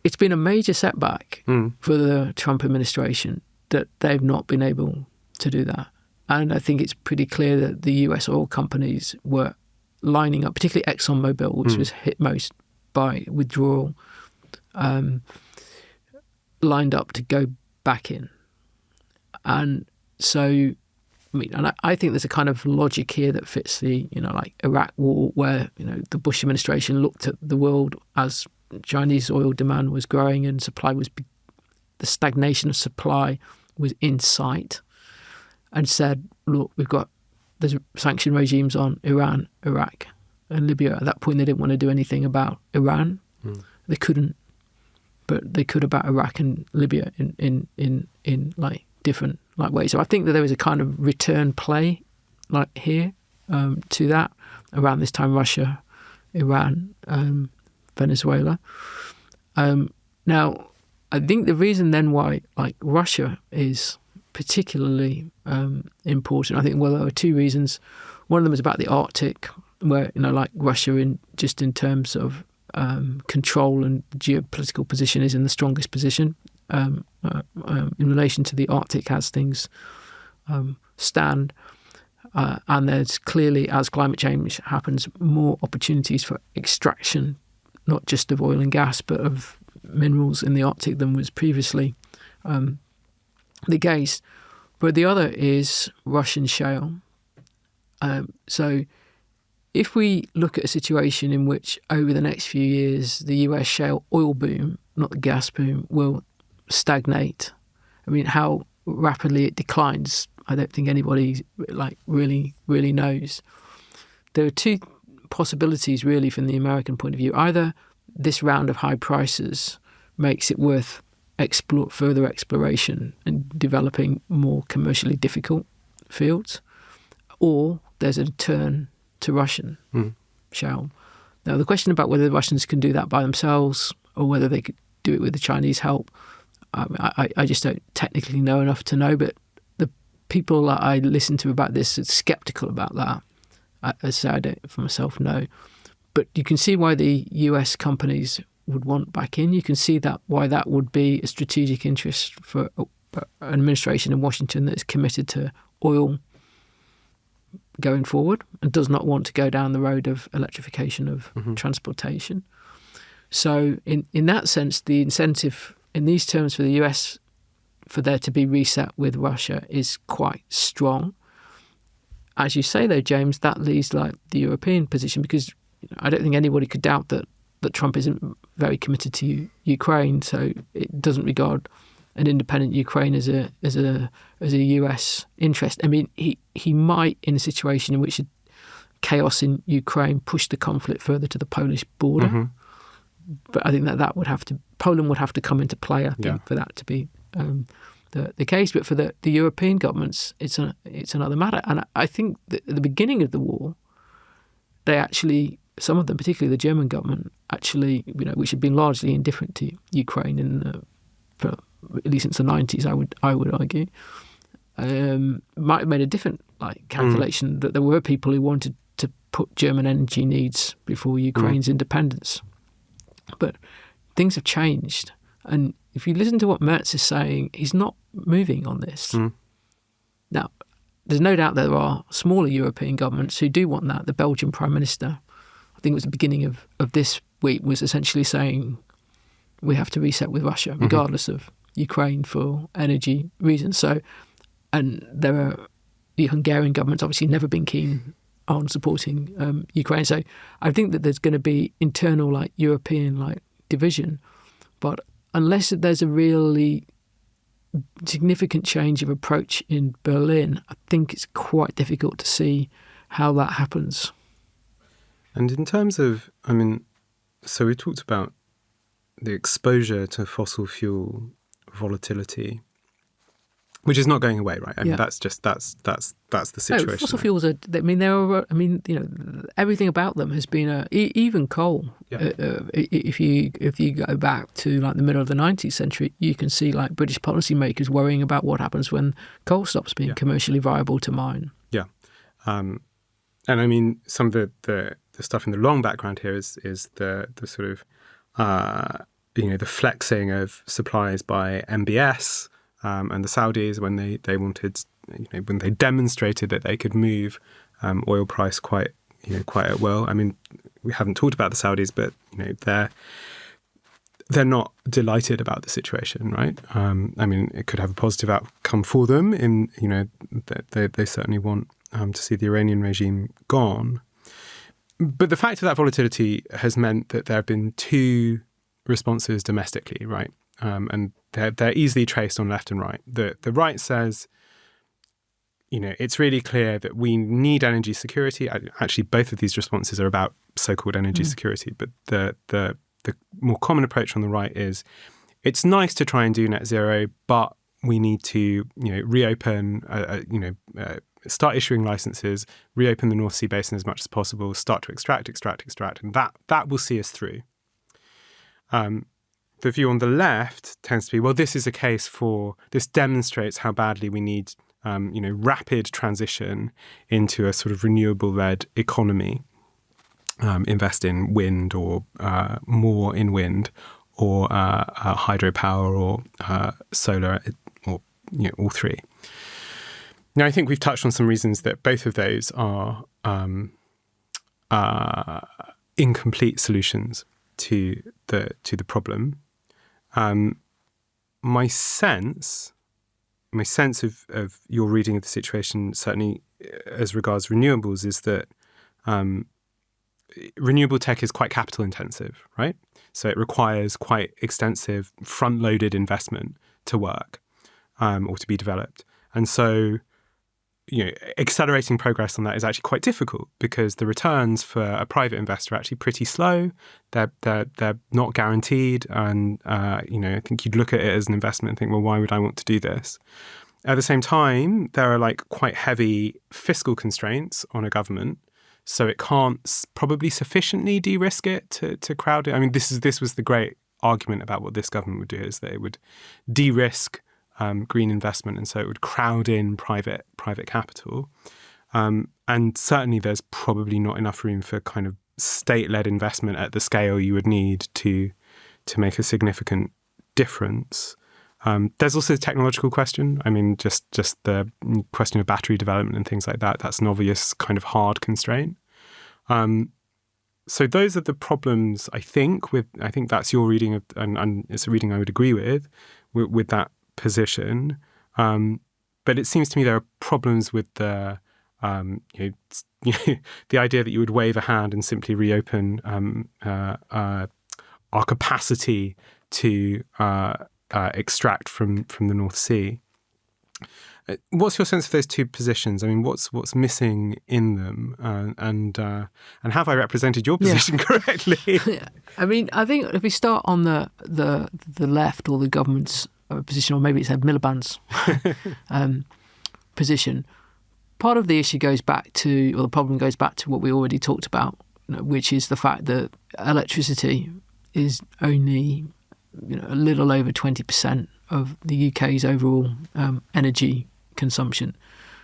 It's been a major setback for the Trump administration that they've not been able to do that. And I think it's pretty clear that the US oil companies were lining up, particularly ExxonMobil, which was hit most by withdrawal, lined up to go back in. And so, I think there's a kind of logic here that fits the, Iraq war, where, the Bush administration looked at the world as Chinese oil demand was growing and the stagnation of supply was in sight, and said, look, there's sanction regimes on Iran, Iraq and Libya. At that point, they didn't want to do anything about Iran. They couldn't, but they could about Iraq and Libya in different ways. So I think that there was a kind of return play here to that around this time, Russia, Iran, Venezuela. Now, I think the reason then why like Russia is particularly important, I think, well, there are two reasons. One of them is about the Arctic, where, like Russia, in terms of control and geopolitical position, is in the strongest position in relation to the Arctic as things stand. And there's clearly, as climate change happens, more opportunities for extraction, not just of oil and gas, but of minerals in the Arctic than was previously the case. But the other is Russian shale. So if we look at a situation in which over the next few years the US shale oil boom, not the gas boom, will stagnate, I mean, how rapidly it declines, I don't think anybody really knows. There are two possibilities really from the American point of view. Either this round of high prices makes it worth further exploration and developing more commercially difficult fields, or there's a turn to Russian shale. Now, the question about whether the Russians can do that by themselves or whether they could do it with the Chinese help, I just don't technically know enough to know, but the people that I listen to about this are sceptical about that. As I say, I don't for myself know. But you can see why the US companies would want back in. You can see that why that would be a strategic interest for an administration in Washington that is committed to oil going forward and does not want to go down the road of electrification of transportation. So in that sense, the incentive in these terms for the US for there to be reset with Russia is quite strong. As you say, though, James, that leaves like the European position, because I don't think anybody could doubt that Trump isn't very committed to Ukraine, so it doesn't regard an independent Ukraine as a US interest. I mean, he might, in a situation in which chaos in Ukraine pushed the conflict further to the Polish border, but I think Poland would have to come into play, I think, for that to be the case. But for the European governments, it's another matter. And I think that at the beginning of the war, they actually, some of them, particularly the German government, actually, which had been largely indifferent to Ukraine for at least since the 90s, I would argue, might have made a different calculation that there were people who wanted to put German energy needs before Ukraine's independence. But things have changed, and if you listen to what Merz is saying, he's not moving on this. Now, there's no doubt there are smaller European governments who do want that. The Belgian Prime Minister, I think it was the beginning of this week, was essentially saying we have to reset with Russia, regardless of Ukraine, for energy reasons. So, and there are the Hungarian government's obviously never been keen on supporting Ukraine. So I think that there's going to be internal European division, but unless there's a really significant change of approach in Berlin, I think it's quite difficult to see how that happens. And in terms of, so we talked about the exposure to fossil fuel volatility, which is not going away, right? That's the situation. No, fossil fuels are. Everything about them has been even coal. If you go back to the middle of the 19th century, you can see British policymakers worrying about what happens when coal stops being commercially viable to mine. Yeah, and some of the stuff in the long background here is the sort of the flexing of supplies by MBS. And the Saudis, when they wanted, when they demonstrated that they could move oil price quite well. We haven't talked about the Saudis, but they're not delighted about the situation, right? It could have a positive outcome for them. They certainly want to see the Iranian regime gone. But the fact of that volatility has meant that there have been two responses domestically, right? And they're easily traced on left and right. The right says, it's really clear that we need energy security. Actually, both of these responses are about so-called energy security. But the more common approach on the right is, it's nice to try and do net zero, but we need to, reopen, start issuing licenses, reopen the North Sea Basin as much as possible, start to extract, and that will see us through. The view on the left tends to be, well, this demonstrates how badly we need, rapid transition into a sort of renewable-led economy. Invest in wind or more in wind or hydropower or solar or all three. Now, I think we've touched on some reasons that both of those are incomplete solutions to the problem. My sense of your reading of the situation, certainly as regards renewables, is that renewable tech is quite capital intensive, right? So it requires quite extensive front-loaded investment to work or to be developed. And so, accelerating progress on that is actually quite difficult because the returns for a private investor are actually pretty slow. They're not guaranteed. And, I think you'd look at it as an investment and think, well, why would I want to do this? At the same time, there are quite heavy fiscal constraints on a government. So it can't probably sufficiently de-risk it to crowd it. I mean, this was the great argument about what this government would do, is that it would de-risk green investment, and so it would crowd in private capital. And certainly there's probably not enough room for kind of state-led investment at the scale you would need to make a significant difference. There's also the technological question. I mean, just the question of battery development and things like that. That's an obvious kind of hard constraint. So those are the problems, I think. I think that's your reading of, and it's a reading I would agree with that position. But it seems to me there are problems with the the idea that you would wave a hand and simply reopen our capacity to extract from the North Sea. What's your sense of those two positions? I mean, what's missing in them, and have I represented your position correctly? I mean, I think if we start on the left, or the government's position, or maybe it's Ed Miliband's position, part of the issue goes back to, or the problem goes back to what we already talked about, which is the fact that electricity is only a little over 20% of the UK's overall energy consumption.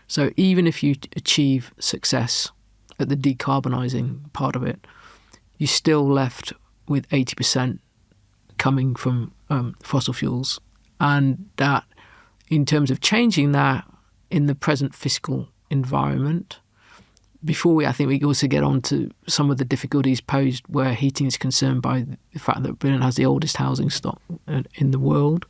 So even if you achieve success at the decarbonising part of it, you're still left with 80% coming from fossil fuels. And that, in terms of changing that in the present fiscal environment, I think we also get on to some of the difficulties posed where heating is concerned by the fact that Britain has the oldest housing stock in the world.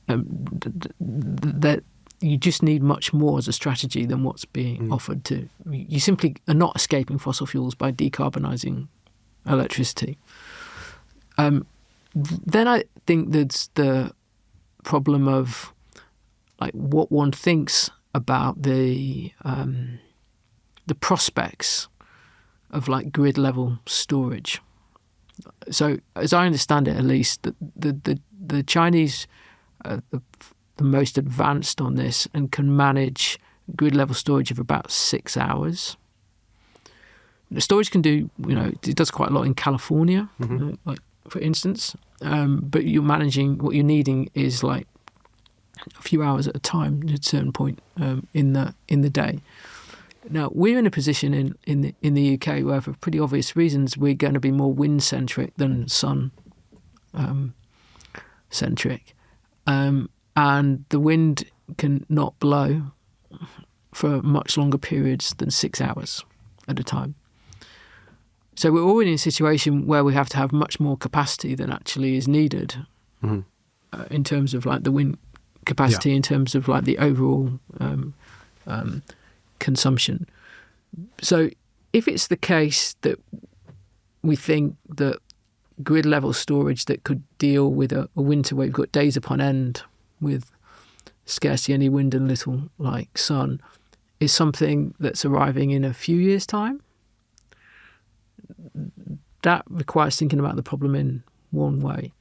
That you just need much more as a strategy than what's being offered to. You simply are not escaping fossil fuels by decarbonising electricity. Then I think there's the problem of what one thinks about the prospects of grid level storage. So as I understand it, at least, the Chinese are the most advanced on this and can manage grid level storage of about 6 hours. The storage can do, it does quite a lot in California, for instance. But what you're needing is a few hours at a time at a certain point in the day. Now, we're in a position in the UK where, for pretty obvious reasons, we're going to be more wind-centric than sun-centric. And the wind can not blow for much longer periods than 6 hours at a time. So we're already in a situation where we have to have much more capacity than actually is needed in terms of the wind capacity, in terms of the overall consumption. So if it's the case that we think that grid level storage that could deal with a winter where you've got days upon end with scarcely any wind and little sun is something that's arriving in a few years' time, that requires thinking about the problem in one way.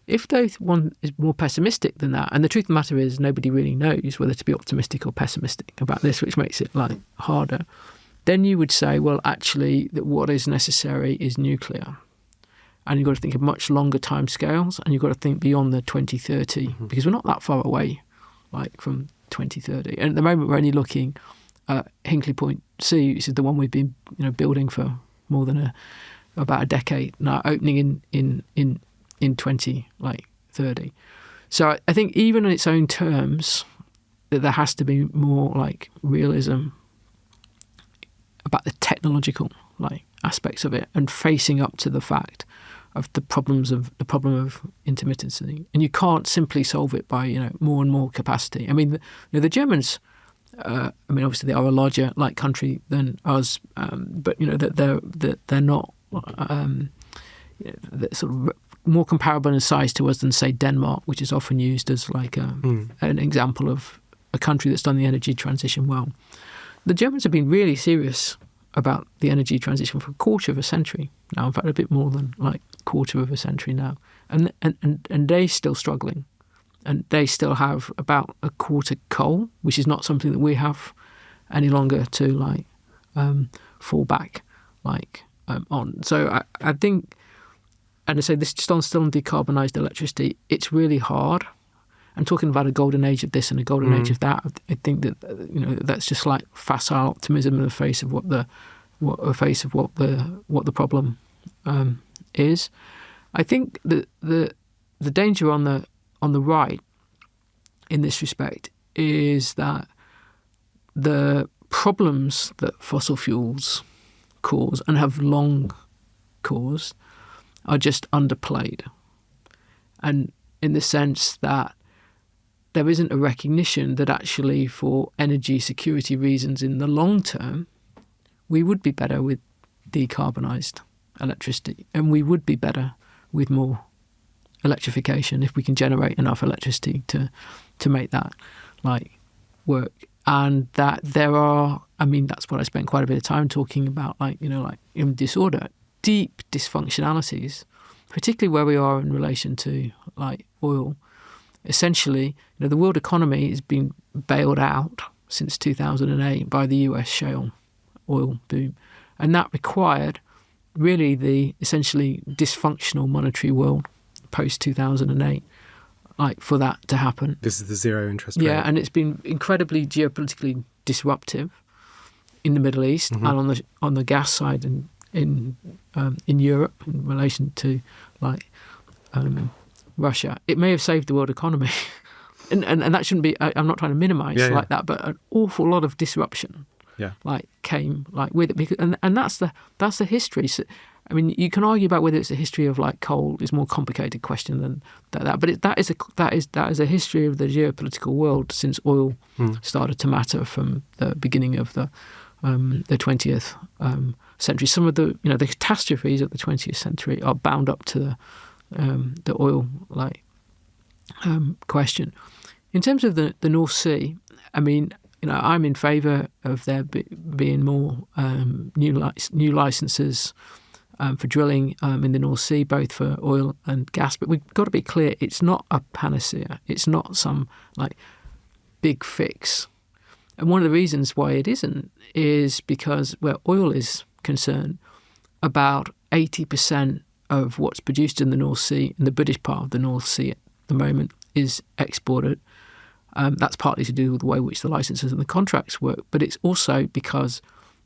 If one is more pessimistic than that, and the truth of the matter is nobody really knows whether to be optimistic or pessimistic about this, which makes it harder, then you would say, well, actually, that what is necessary is nuclear. and you've got to think of much longer time scales, and you've got to think beyond the 2030 because we're not that far away, like from 2030. And at the moment, we're only looking at Hinkley Point C, which is the one we've been building for more than about a decade now, opening in 2030. So I think even in its own terms, that there has to be more like realism about the technological aspects of it and facing up to the fact of the problem of intermittency. And you can't simply solve it by more and more capacity. I mean, the Germans. Obviously they are a larger country than us, but they're not they're sort of more comparable in size to us than say Denmark, which is often used as an example of a country that's done the energy transition well. The Germans have been really serious about the energy transition for a quarter of a century now. In fact, a bit more than a quarter of a century now, and they're still struggling. And they still have about a quarter coal, which is not something that we have any longer to fall back on. So I think, and I say this still on decarbonised electricity, it's really hard. I'm talking about a golden age of this and a golden age of that. I think that that's just facile optimism in the face of what the problem is. I think that the danger on the right in this respect is that the problems that fossil fuels cause and have long caused are just underplayed. And in the sense that there isn't a recognition that actually for energy security reasons in the long term, we would be better with decarbonised electricity, and we would be better with more electrification if we can generate enough electricity to make that work. And that there are, that's what I spent quite a bit of time talking about, in disorder, deep dysfunctionalities, particularly where we are in relation to oil. Essentially, the world economy has been bailed out since 2008 by the US shale oil boom, and that required really the essentially dysfunctional monetary world post 2008, for that to happen. This is the zero interest rate. Yeah, and it's been incredibly geopolitically disruptive in the Middle East and on the gas side in Europe in relation to Russia. It may have saved the world economy, and that shouldn't be. I'm not trying to minimise that, but an awful lot of disruption. Came with it, because and that's the history. So, you can argue about whether it's a history of coal is a more complicated question than that. But that is a history of the geopolitical world since oil started to matter from the beginning of the 20th century. Some of the the catastrophes of the 20th century are bound up to the oil question. In terms of the North Sea, I'm in favour of there being more new licences for drilling in the North Sea, both for oil and gas. But we've got to be clear, it's not a panacea. It's not some big fix. And one of the reasons why it isn't is because where oil is concerned, about 80% of what's produced in the North Sea, in the British part of the North Sea at the moment, is exported. That's partly to do with the way in which the licenses and the contracts work, but it's also because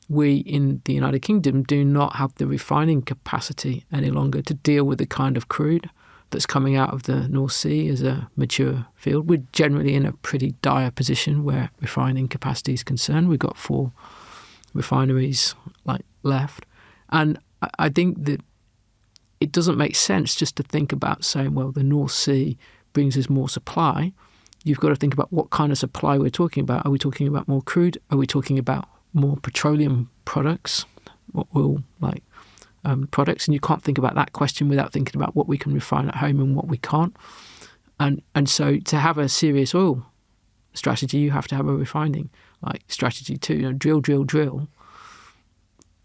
we in the United Kingdom do not have the refining capacity any longer to deal with the kind of crude that's coming out of the North Sea as a mature field. We're generally in a pretty dire position where refining capacity is concerned. We've got 4 refineries left. And I think that it doesn't make sense just to think about saying, well, the North Sea brings us more supply. You've got to think about what kind of supply we're talking about. Are we talking about more crude? Are we talking about more petroleum products, or oil products? And you can't think about that question without thinking about what we can refine at home and what we can't. And so to have a serious oil strategy, you have to have a refining strategy too. Drill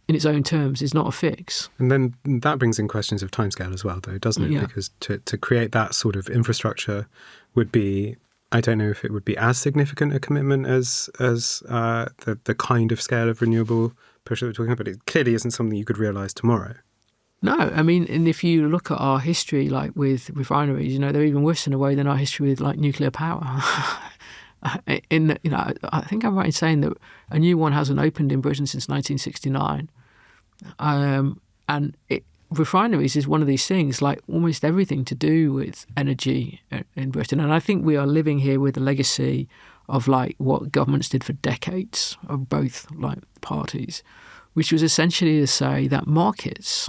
in its own terms is not a fix. And then that brings in questions of timescale as well, though, doesn't it? Yeah. Because to create that sort of infrastructure would be, I don't know if it would be as significant a commitment as the kind of scale of renewable push that we're talking about, but it clearly isn't something you could realise tomorrow. No, I mean, and if you look at our history, like with refineries, they're even worse in a way than our history with like nuclear power. I think I'm right in saying that a new one hasn't opened in Britain since 1969, and refineries is one of these things, like almost everything to do with energy in Britain. And I think we are living here with a legacy of like what governments did for decades of both like parties, which was essentially to say that markets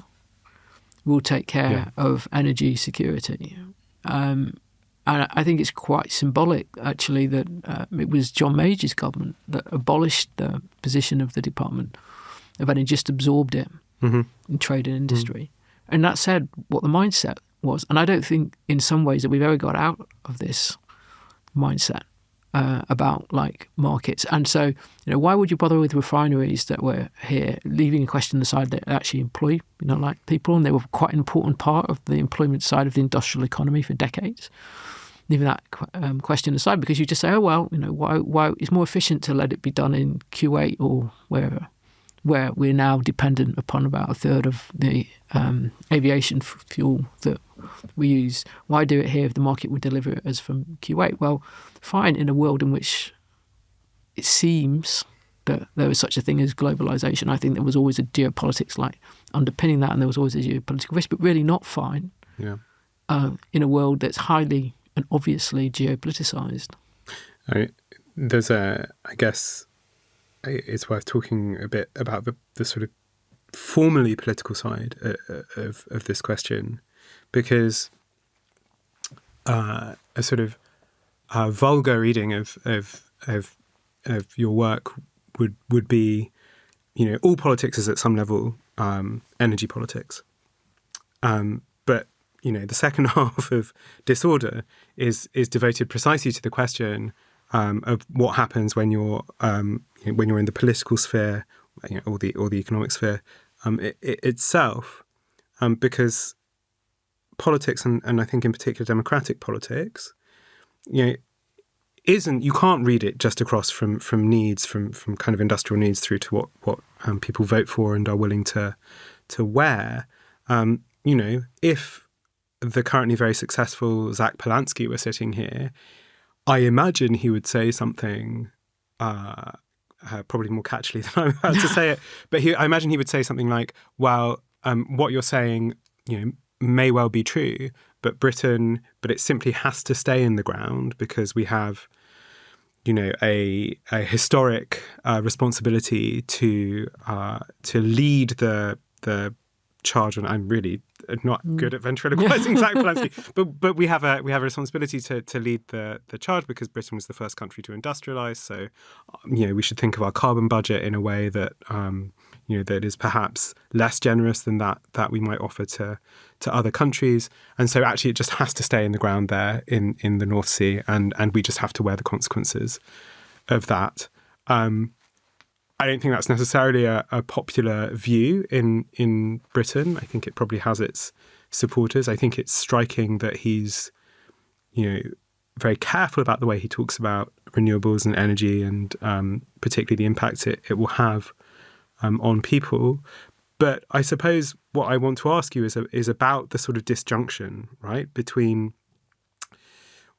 will take care of energy security. And I think it's quite symbolic, actually, that it was John Major's government that abolished the position of the Department of Energy, just absorbed it in trade and industry. And that said what the mindset was. And I don't think in some ways that we've ever got out of this mindset about like markets. And so, why would you bother with refineries that were here, leaving a question aside that actually employ, like people, and they were quite an important part of the employment side of the industrial economy for decades. Leaving that question aside, because you just say, oh well, why it's more efficient to let it be done in Kuwait or wherever, where we're now dependent upon about a third of the aviation fuel that we use. Why do it here if the market would deliver it as from Kuwait? Well, fine, in a world in which it seems that there was such a thing as globalization. I think there was always a geopolitics like underpinning that, and there was always a geopolitical risk, but really not fine in a world that's highly and obviously geopoliticized. I guess it's worth talking a bit about the sort of formally political side of this question, because a sort of vulgar reading of your work would be, all politics is at some level energy politics, but the second half of Disorder is devoted precisely to the question of what happens when you're in the political sphere, or the economic sphere itself, because politics, and I think in particular democratic politics, you can't read it just across from needs, from kind of industrial needs through to what people vote for and are willing to wear. If the currently very successful Zach Polanski were sitting here, I imagine he would say something probably more catchily than I'm about to say it, but I imagine he would say something like, well, what you're saying, may well be true, but it simply has to stay in the ground because we have, a historic responsibility to lead the charge. And I'm really not good at ventriloquizing Zach Polanski, but we have a responsibility to lead the charge because Britain was the first country to industrialize. So, we should think of our carbon budget in a way that that is perhaps less generous than that we might offer to other countries. And so actually it just has to stay in the ground there in the North Sea, and we just have to wear the consequences of that. I don't think that's necessarily a popular view in Britain. I think it probably has its supporters. I think it's striking that he's, very careful about the way he talks about renewables and energy, and particularly the impact it will have on people. But I suppose what I want to ask you is about the sort of disjunction, right, between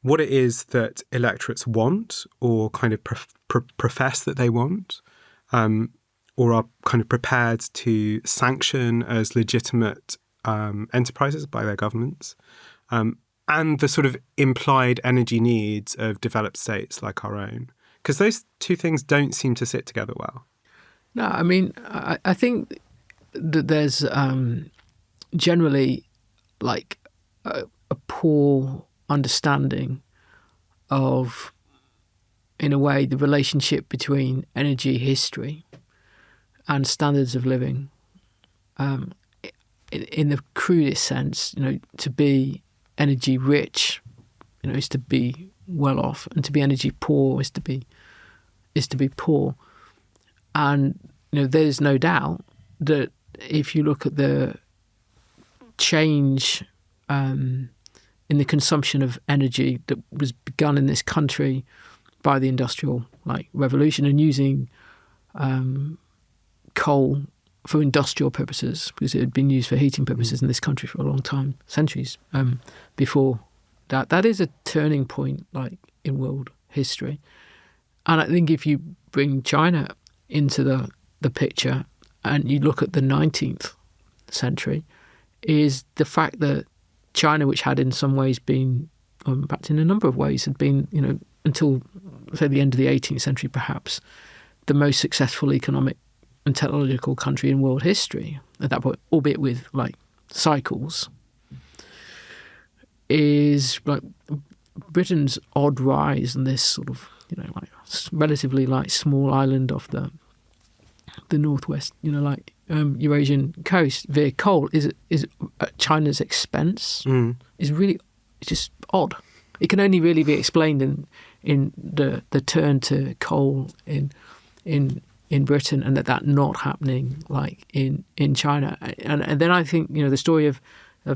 what it is that electorates want or kind of profess that they want, or are kind of prepared to sanction as legitimate enterprises by their governments, and the sort of implied energy needs of developed states like our own. Because those two things don't seem to sit together well. No, I mean, I think that there's generally like a poor understanding of, in a way, the relationship between energy history and standards of living. In the crudest sense, to be energy rich, is to be well off, and to be energy poor is to be poor. And there's no doubt that if you look at the change in the consumption of energy that was begun in this country by the industrial revolution, and using coal for industrial purposes, because it had been used for heating purposes in this country for a long time, centuries before that. That is a turning point, like, in world history. And I think if you bring China into the picture and you look at the 19th century, is the fact that China, which had in some ways been, in fact in a number of ways, had been, until, say, the end of the 18th century perhaps, the most successful economic and technological country in world history at that point, albeit with, like, cycles, is like Britain's odd rise in this sort of, like, relatively, like, small island off the northwest, Eurasian coast via coal is at China's expense. Is really, it's just odd. It can only really be explained in the turn to coal in Britain, and that not happening, like, in China. And then I think, the story of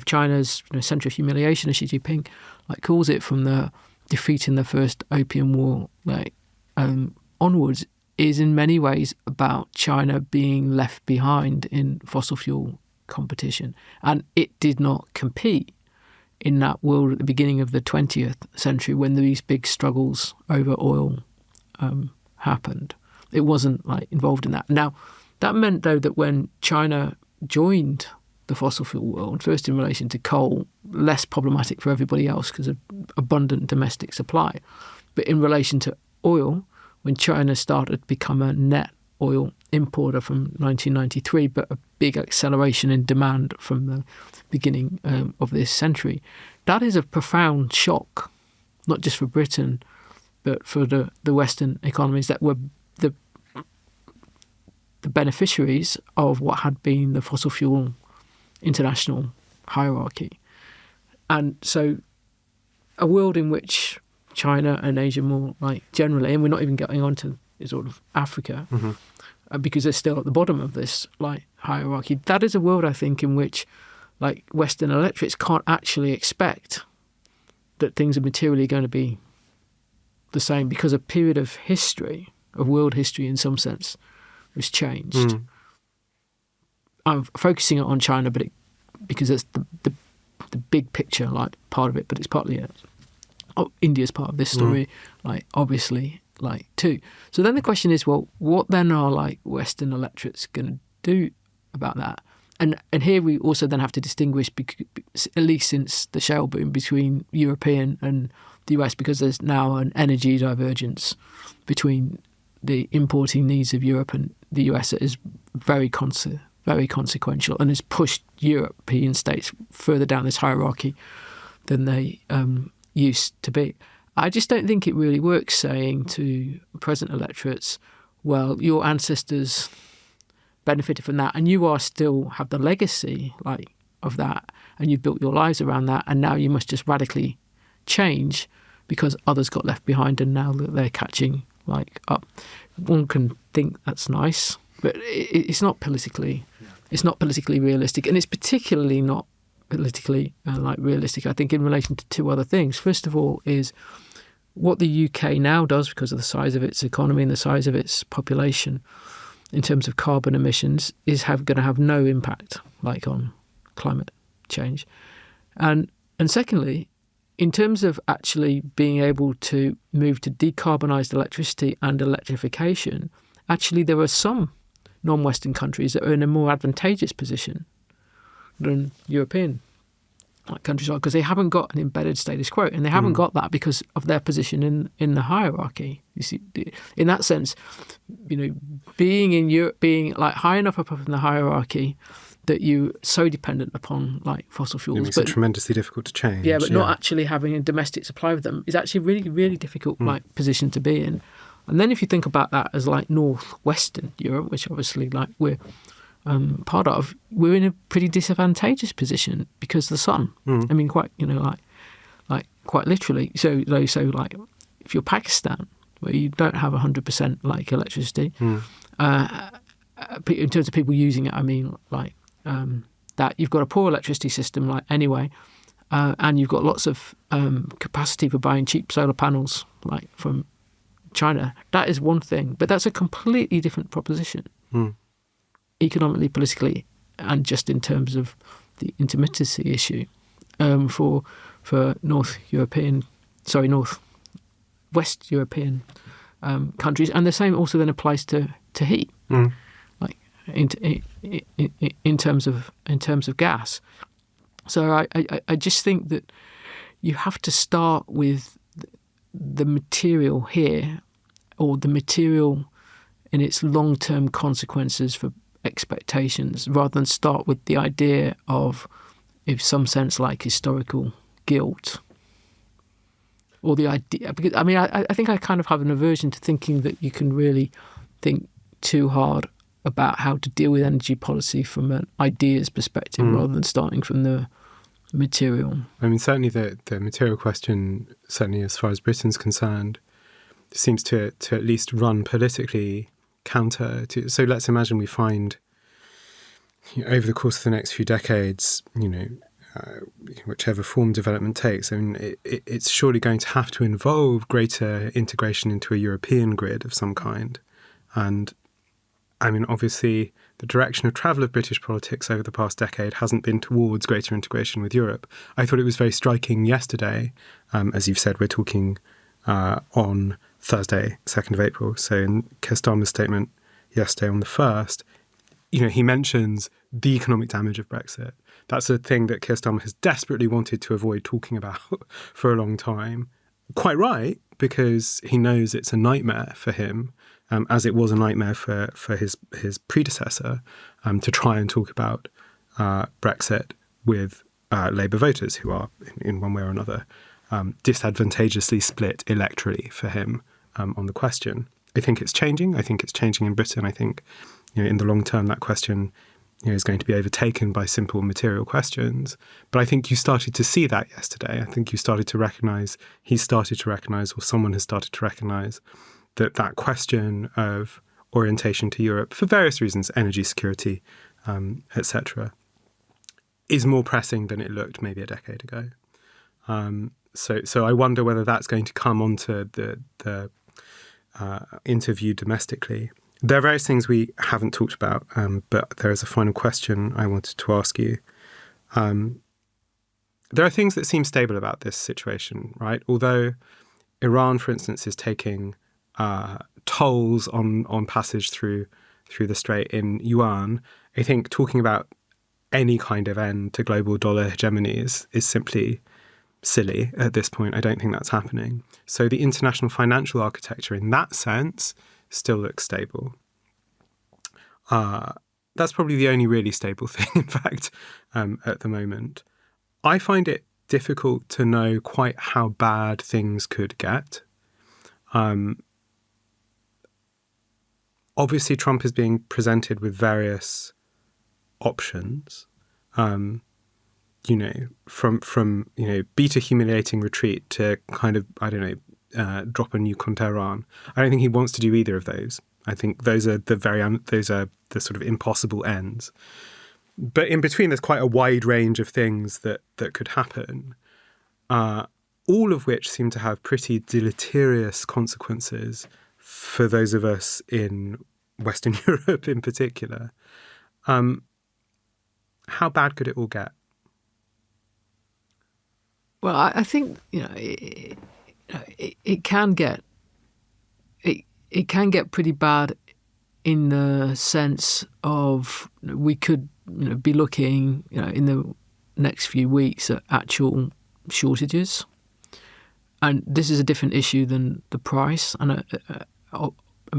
China's centre of humiliation, as Xi Jinping, like, calls it, from the defeat in the First Opium War, like, onwards, is in many ways about China being left behind in fossil fuel competition. And it did not compete in that world at the beginning of the 20th century when these big struggles over oil happened. It wasn't, like, involved in that. Now, that meant, though, that when China joined the fossil fuel world, first in relation to coal, less problematic for everybody else because of abundant domestic supply. But in relation to oil, when China started to become a net oil importer from 1993, but a big acceleration in demand from the beginning of this century, that is a profound shock, not just for Britain, but for the Western economies that were the beneficiaries of what had been the fossil fuel international hierarchy. And so a world in which China and Asia more, like, generally, and we're not even getting on to sort of Africa, because they're still at the bottom of this, like, hierarchy, that is a world, I think, in which, like, Western electorates can't actually expect that things are materially going to be the same, because a period of history, of world history in some sense, has changed. I'm focusing on China, but because it's the big picture, like, part of it, but it's partly India's part of this story, like, obviously, like, too. So then the question is, well, what then are, like, Western electorates going to do about that? And here we also then have to distinguish, at least since the shale boom, between European and the US, because there's now an energy divergence between the importing needs of Europe and the US that is very consequential and has pushed European states further down this hierarchy than they used to be. I just don't think it really works saying to present electorates, well, your ancestors benefited from that and you are still have the legacy, like, of that, and you've built your lives around that, and now you must just radically change because others got left behind and now they're catching, like, up. One can think that's nice, but it's not politically realistic, and it's particularly not politically realistic, I think, in relation to two other things. First of all is what the UK now does, because of the size of its economy and the size of its population in terms of carbon emissions, is going to have no impact, like, on climate change. And secondly, in terms of actually being able to move to decarbonised electricity and electrification, actually there are some non-Western countries that are in a more advantageous position than European, like, countries are, because they haven't got an embedded status quo, and they haven't got that because of their position in the hierarchy. You see, in that sense, being in Europe, being, like, high enough up in the hierarchy that you're so dependent upon, like, fossil fuels. It makes it tremendously difficult to change. Yeah, but not actually having a domestic supply of them is actually a really, really difficult like, position to be in. And then if you think about that as, like, northwestern Europe, which obviously, like, we're part of, we're in a pretty disadvantageous position because of the sun. I mean, quite, like quite literally. So like, if you're Pakistan, where you don't have 100% like electricity, in terms of people using it, I mean, like, that you've got a poor electricity system, like, anyway, and you've got lots of capacity for buying cheap solar panels, like, from China. That is one thing, but that's a completely different proposition. economically, politically, and just in terms of the intermittency issue for North West European countries, and the same also then applies to heat, like in terms of gas. So I just think that you have to start with the material here, or the material in its long-term consequences for expectations, rather than start with the idea of, in some sense, like historical guilt. Or the idea, because I think I kind of have an aversion to thinking that you can really think too hard about how to deal with energy policy from an ideas perspective rather than starting from the material. I mean, certainly the material question, certainly as far as Britain's concerned, seems to at least run politically counter to. So let's imagine we find, over the course of the next few decades, whichever form development takes, I mean, it's surely going to have to involve greater integration into a European grid of some kind. And I mean, obviously, the direction of travel of British politics over the past decade hasn't been towards greater integration with Europe. I thought it was very striking yesterday, as you've said, we're talking on Thursday, 2nd of April. So in Keir Starmer's statement yesterday on the 1st, he mentions the economic damage of Brexit. That's a thing that Keir Starmer has desperately wanted to avoid talking about for a long time. Quite right, because he knows it's a nightmare for him, as it was a nightmare for his predecessor, to try and talk about Brexit with Labour voters who are, in one way or another, disadvantageously split electorally for him on the question. I think it's changing. I think it's changing in Britain. I think in the long term that question is going to be overtaken by simple material questions. But I think you started to see that yesterday. I think he started to recognise, or someone has started to recognise, that question of orientation to Europe, for various reasons, energy security, etc., is more pressing than it looked maybe a decade ago. So I wonder whether that's going to come onto the interview domestically. There are various things we haven't talked about, but there is a final question I wanted to ask you. There are things that seem stable about this situation, right? Although Iran, for instance, is taking tolls on passage through the strait in yuan, I think talking about any kind of end to global dollar hegemony is simply silly at this point. I don't think that's happening. So the international financial architecture in that sense still looks stable. That's probably the only really stable thing, in fact, at the moment. I find it difficult to know quite how bad things could get. Obviously, Trump is being presented with various options, from beta humiliating retreat to kind of, drop a nuke on Tehran. I don't think he wants to do either of those. I think those are the sort of impossible ends. But in between, there's quite a wide range of things that could happen, all of which seem to have pretty deleterious consequences for those of us in Western Europe in particular. How bad could it all get? Well, I think it can get pretty bad in the sense of we could be looking in the next few weeks at actual shortages, and this is a different issue than the price. And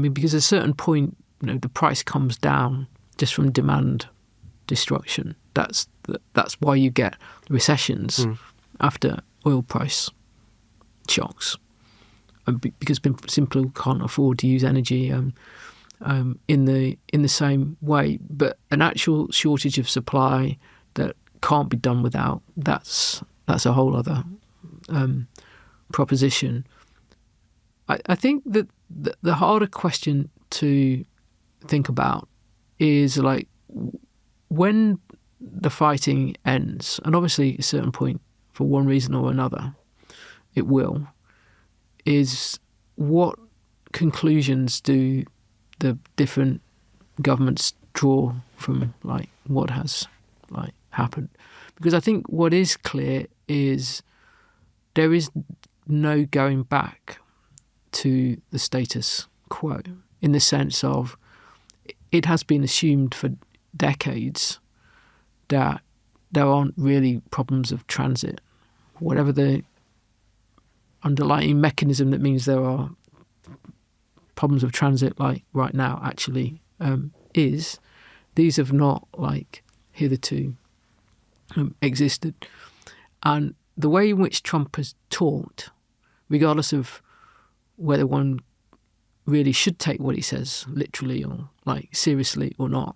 because at a certain point, the price comes down just from demand destruction. That's why you get recessions after oil price shocks, because people simply can't afford to use energy in the same way. But an actual shortage of supply that can't be done without, that's a whole other proposition. I think that the harder question to think about is like when the fighting ends, and obviously at a certain point, for one reason or another, it will, is what conclusions do the different governments draw from like what has like happened, because I think what is clear is there is no going back to the status quo, in the sense of it has been assumed for decades that there aren't really problems of transit, whatever the underlying mechanism that means there are problems of transit like right now actually is. These have not like hitherto existed. And the way in which Trump has talked, regardless of whether one really should take what he says literally or like seriously or not,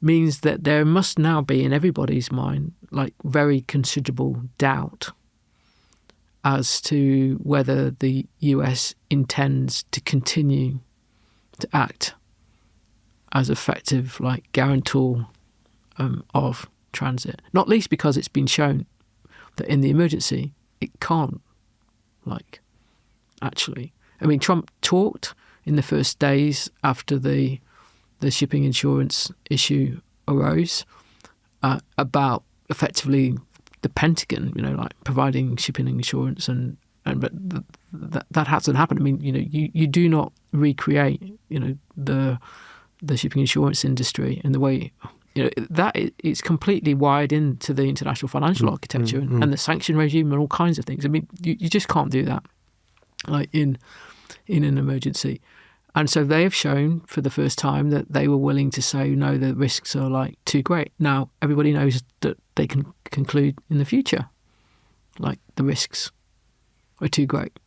means that there must now be in everybody's mind like very considerable doubt as to whether the US intends to continue to act as effective like guarantor of transit, not least because it's been shown that in the emergency it can't like actually. I mean, Trump talked in the first days after the shipping insurance issue arose about effectively the Pentagon, like providing shipping insurance, but that hasn't happened. I mean, you do not recreate, the shipping insurance industry in the way, that it's completely wired into the international financial architecture and the sanction regime and all kinds of things. I mean, you just can't do that, like in an emergency. And so they have shown for the first time that they were willing to say, no, the risks are like too great. Now, everybody knows that they can conclude in the future, like the risks are too great.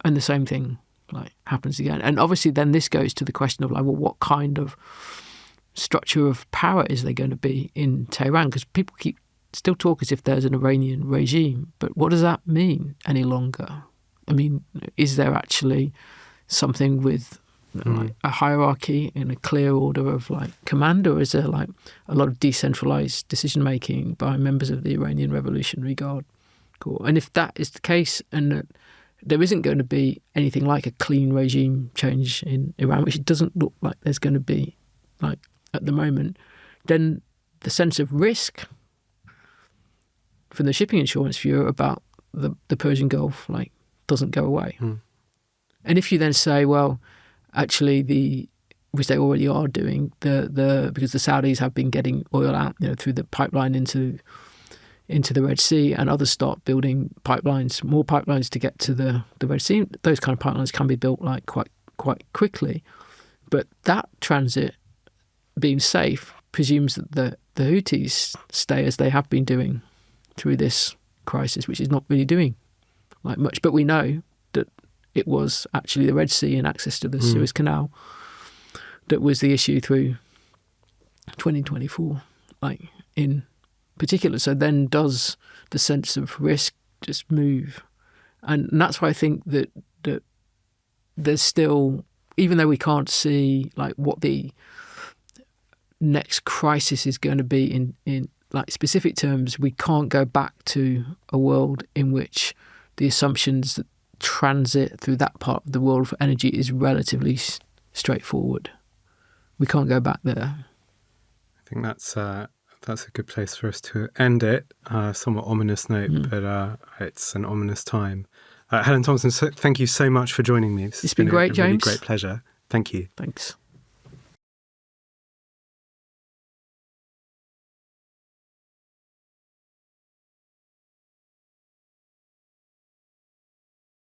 And the same thing like happens again. And obviously then this goes to the question of like, well, what kind of structure of power is there going to be in Tehran? Because people keep still talk as if there's an Iranian regime. But what does that mean any longer? I mean, is there actually something with like a hierarchy in a clear order of like command, or is there like a lot of decentralized decision making by members of the Iranian Revolutionary Guard Corps? And if that is the case, and that there isn't going to be anything like a clean regime change in Iran, which it doesn't look like there's going to be like at the moment, then the sense of risk from the shipping insurance view about the Persian Gulf like doesn't go away. And if you then say, well, actually, which they already are doing, because the Saudis have been getting oil out, through the pipeline into the Red Sea, and others start building pipelines, more pipelines to get to the Red Sea. Those kind of pipelines can be built like quite quickly, but that transit being safe presumes that the Houthis stay as they have been doing through this crisis, which is not really doing like much. But we know that it was actually the Red Sea and access to the Suez Canal that was the issue through 2024, like in particular. So then does the sense of risk just move? And that's why I think that there's still, even though we can't see like what the next crisis is going to be in like specific terms, we can't go back to a world in which the assumptions that transit through that part of the world for energy is relatively straightforward. We can't go back there. I think that's a good place for us to end it. Somewhat ominous note, but it's an ominous time. Helen Thompson, thank you so much for joining me. It's been great, a James. Really great pleasure. Thank you. Thanks.